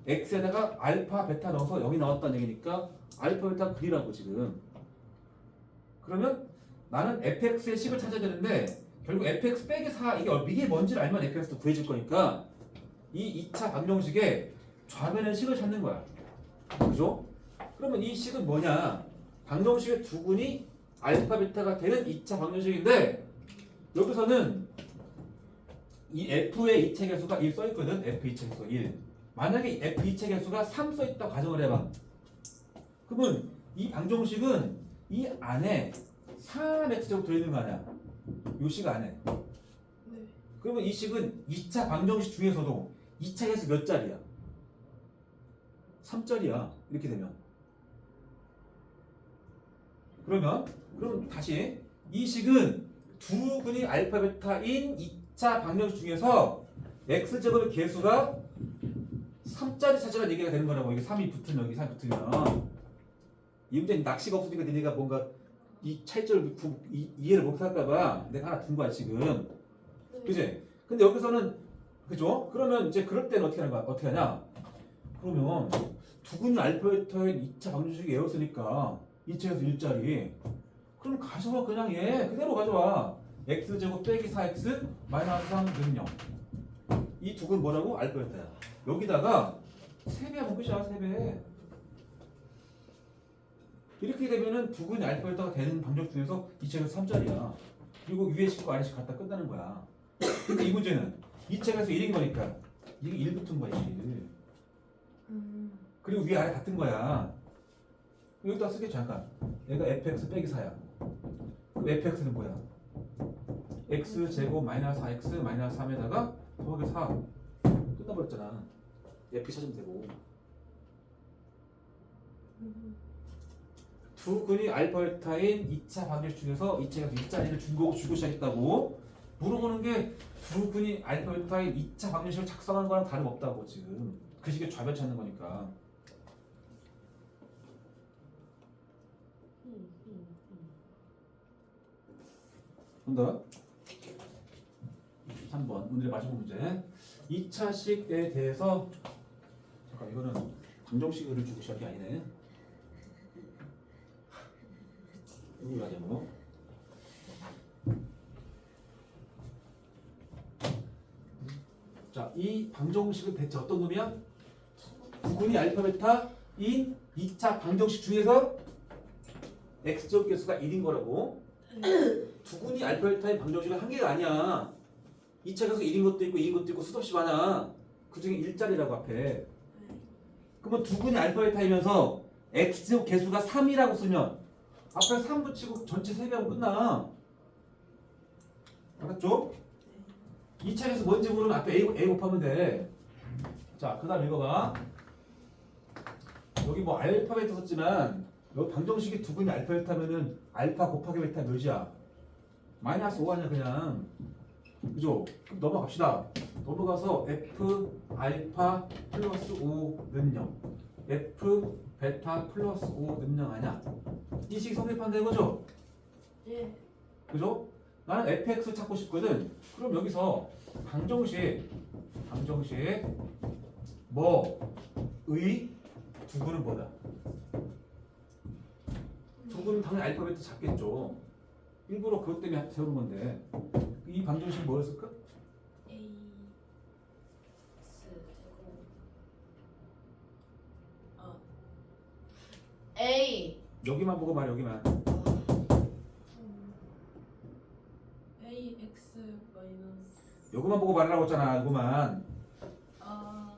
x에다가 알파 베타 넣어서 0이 나왔다는 얘기니까 알파 베타 그리라고 지금. 그러면 나는 fx의 식을 찾아야 되는데 결국 fx 빼기 4 이게 뭔지를 알면 fx도 구해질 거니까 이 2차 방정식의 좌변의 식을 찾는 거야. 그죠? 그러면 이 식은 뭐냐? 방정식의 두근이 알파 베타가 되는 2차 방정식인데 여기서는 이 f의 2차 계수가 1 써있거든. f 2차 계수가 1. 만약에 f 2차 계수가 3 써있다고 가정을 해봐. 그러면 이 방정식은 이 안에 3x제곱 들어있는 거 아니야? 이 식 안에. 네. 그러면 이 식은 2차 방정식 중에서도 2차 계수 몇 자리야? 3자리야. 이렇게 되면. 그럼 다시 이 식은 두근이 알파 베타인 2차 방정식 중에서 x제곱의 개수가 3자리 찾으라는 얘기가 되는 거라고. 이게 3이 붙으면 여기 3이 붙으면 이 문제는 낚시가 없으니까 니네가 뭔가 이 차이점을 이해를 못할까봐 내가 하나 둔 거야 지금. 그지? 근데 여기서는 그죠? 그러면 이제 그럴 때는 어떻게 하는 거야? 어떻게 하냐? 그러면 두근이 알파 베타인 2차 방정식이 외웠으니까 2차에서 1자리. 그럼 가져와. 그냥 얘 그대로 가져와. x제곱 빼기 4x 마이너스 3는 0. 이 두근 뭐라고? 알파 베타야. 여기다가 3배 하면 끝이야. 3배. 이렇게 되면은 두근이 알파 베타가 되는 방정 중에서 2차에서 3자리야. 그리고 위에 식과 아래 식 갖다 끝나는 거야. 근데 이 문제는 2차에서 1인 거니까 이게 1 붙은 거야. 1. 그리고 위에 아래 같은 거야. 여기다 쓰겠죠. 잠깐. 얘가 fx 빼기 4야. 그럼 fx는 뭐야? x제곱 마이너스 4x 마이너스 3에다가 더하기 4 끝나버렸잖아. f 찾으면 되고. 두 근이 알파 베타인 2차 방정식 중에서 2차에서 1자리를 주고 시작했다고 물어보는 게 두 근이 알파 베타인 2차 방정식을 작성한 거랑 다름없다고 지금. 그 식의 좌변 찾는 거니까. 본다. 3번 오늘의 마지막 문제. 2차식에 대해서 잠깐 이거는 방정식을 주고 시작이 아니네. 이거 아니야 뭐. 자, 이 방정식은 대체 어떤 놈이야? 두근이 알파 베타인 2차 방정식 중에서 x제곱 개수가 1인 거라고. 두근이 알파 베타인 방정식은 한 개가 아니야. 2차 계수 1인 것도 있고 2인 것도 있고 수도 없이 많아. 그 중에 1자리라고 앞에. 그러면 두근이 알파 베타이면서 x제곱 개수가 3이라고 쓰면 앞에 3 붙이고 전체 3배하고 끝나. 알았죠? 2차에서 뭔지 모르면 앞에 A 곱하면 돼. 자, 그 다음 읽어봐. 여기 뭐 알파 베타 썼지만 여기 방정식이 두근이 알파 베타면은 알파 곱하기 베타 몇이야? 마이너스 5 아니야 그냥. 그죠? 그럼 넘어갑시다. 넘어가서 f 알파 플러스 5는 0. F 베타 플러스 5 능량하냐? 이 식이 성립한다 이거죠? 예. 그죠? 나는 fx 찾고 싶거든. 그럼 여기서 방정식 뭐의 두근은 뭐다? 두근은 당연히 알파 베타 잡겠죠. 일부러 그것 때문에 세우는 건데 이 방정식 뭐였을까? A. A. 여기만 보고 말해 여기만. AX 마이너스. 여기만 보고 말하라고 했잖아. 이거만. 아.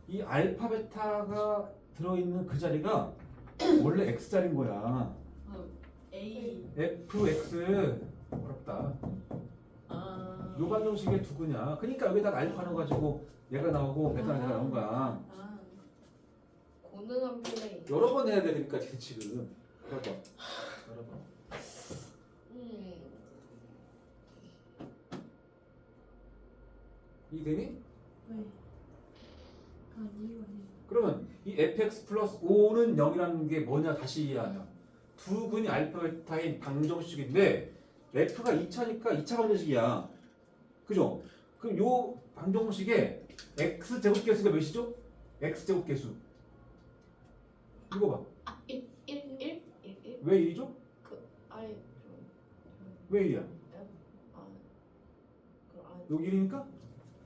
이 알파 베타가 들어있는 그 자리가 원래 x 자리인 거야. A. fx 어렵다. 아. 요 방정식의 두근이야. 그러니까 여기다가 알파 넣어가지고 얘가 나오고 베타가 얘가 나온 거야. 아. 고능한 플레이. 여러 번 해야 돼. 그러니까 지금 여러 번. 이해되니? 네. 아니요. 그러면 이 fx 플러스 5는 0이라는 게 뭐냐 다시 이해하면 두근이 알파 베타인 방정식인데 f가 2차니까 2차 방정식이야. 그죠? 그럼 요 방정식의 x 제곱계수가 몇이죠? x 제곱계수 이거 봐. 아, 1, 1, 1, 1, 1. 왜 1이죠? 아니, 왜 1이야? 아, 여기 1이니까?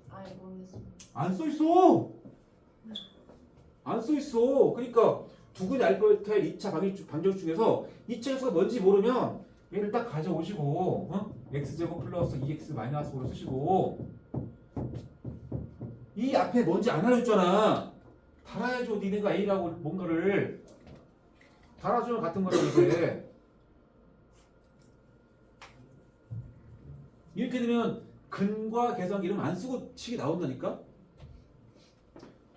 아니 모르겠습니다. 안 써있어. 안 써있어. 그러니까 두근이 알파 베타의 2차 방정식 중에서 2차에서가 뭔지 모르면 얘를 딱 가져오시고 x제곱 플러스 2x 마이너스 5를 쓰시고 이 앞에 뭔지 안 알려줬잖아. 달아야죠. 니네가 A라고 뭔가를 달아주면 같은 거라고 이제. 이렇게 되면 근과 계산 이름 안 쓰고 식이 나온다니까.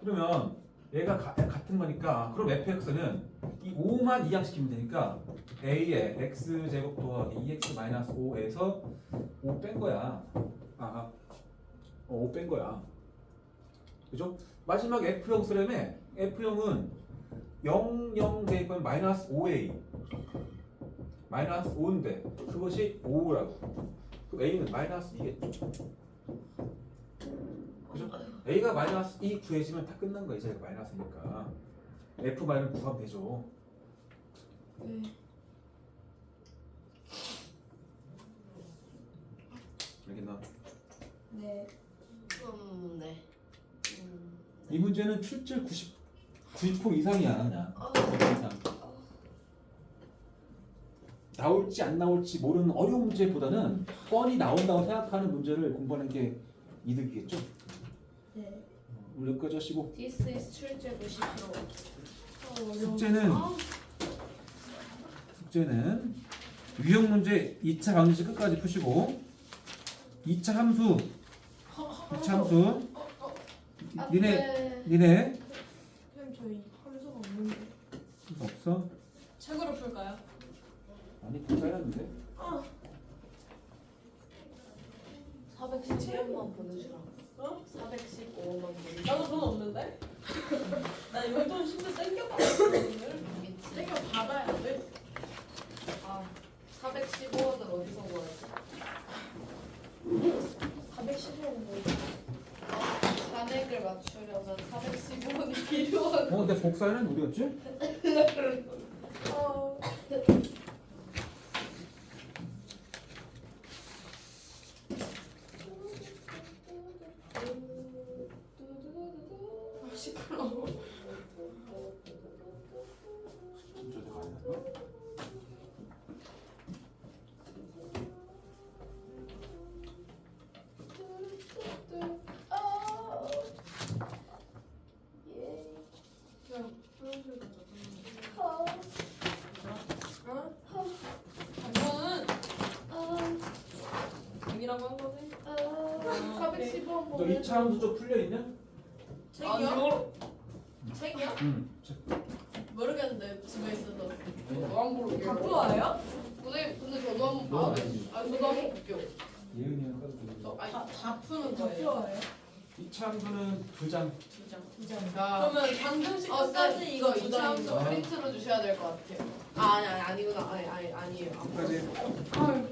그러면 얘가 같은 거니까 그럼 fx는 이 5만 이항시키면 되니까 a의 x제곱 더하기 2x 마이너스 5에서 5 뺀 거야. 5 뺀 거야. 그죠? 마지막 f형 쓰려면 f형은 0, 0 대입하면 마이너스 5a 마이너스 5인데 그것이 5라고. 그럼 a는 마이너스 2겠죠. 그죠? a가 마이너스 2 구해지면 다 끝난 거야. 이제 마이너스니까 f 마이너스 구하면 되죠. 네. 알겠나? 네. 네. 이 문제는 출제 90% 이상이야. 그냥 90% 이상. 나올지 안 나올지 모르는 어려운 문제보다는 뻔히 나온다고 생각하는 문제를 공부하는 게 이득이겠죠? 네. 오늘 여기까지 하시고 This is 출제 90%. 숙제는 유형 문제 2차 방정식 끝까지 푸시고 2차 함수 니네 선생님 저희 함수가 없는데. 없어? 책으로 풀까요? 아니 좀 잘랐는데 415만 보내주라. 어? 415만 보내주라. 나도 돈 없는데? 나 용돈 심지어 땡겨받았어 오늘. 미치. 땡겨 받아야 돼. 아, 415원을 어디서 구하지? 415원 뭐. 잔액을 맞추려면 415원이 필요하고. 근데 복사에는 어디 갔지? 어. 시끄러워. 진짜 내가 안 했나? 그냥 프로필 이라고 한 거지? 415원 너 보내주라. 2차 함수 좀 풀려있냐? 책이요? 책이요? 응. 모르겠는데 집에 있어서 너안 볼게요. 갖고 와요? 근데 저도 한번 너 봐요. 알지? 아니 저도 한번 볼게요. 예은이는 써도 되고. 다 푸는 더 거예요. 필요해요? 이차함수는 2장. 2장. 야. 그러면 방정식 끝까지 이거 두 이차함수 장인 거예요? 프린트로 주셔야 될 것 같아요. 아니구나. 아니에요. 끝까지. 아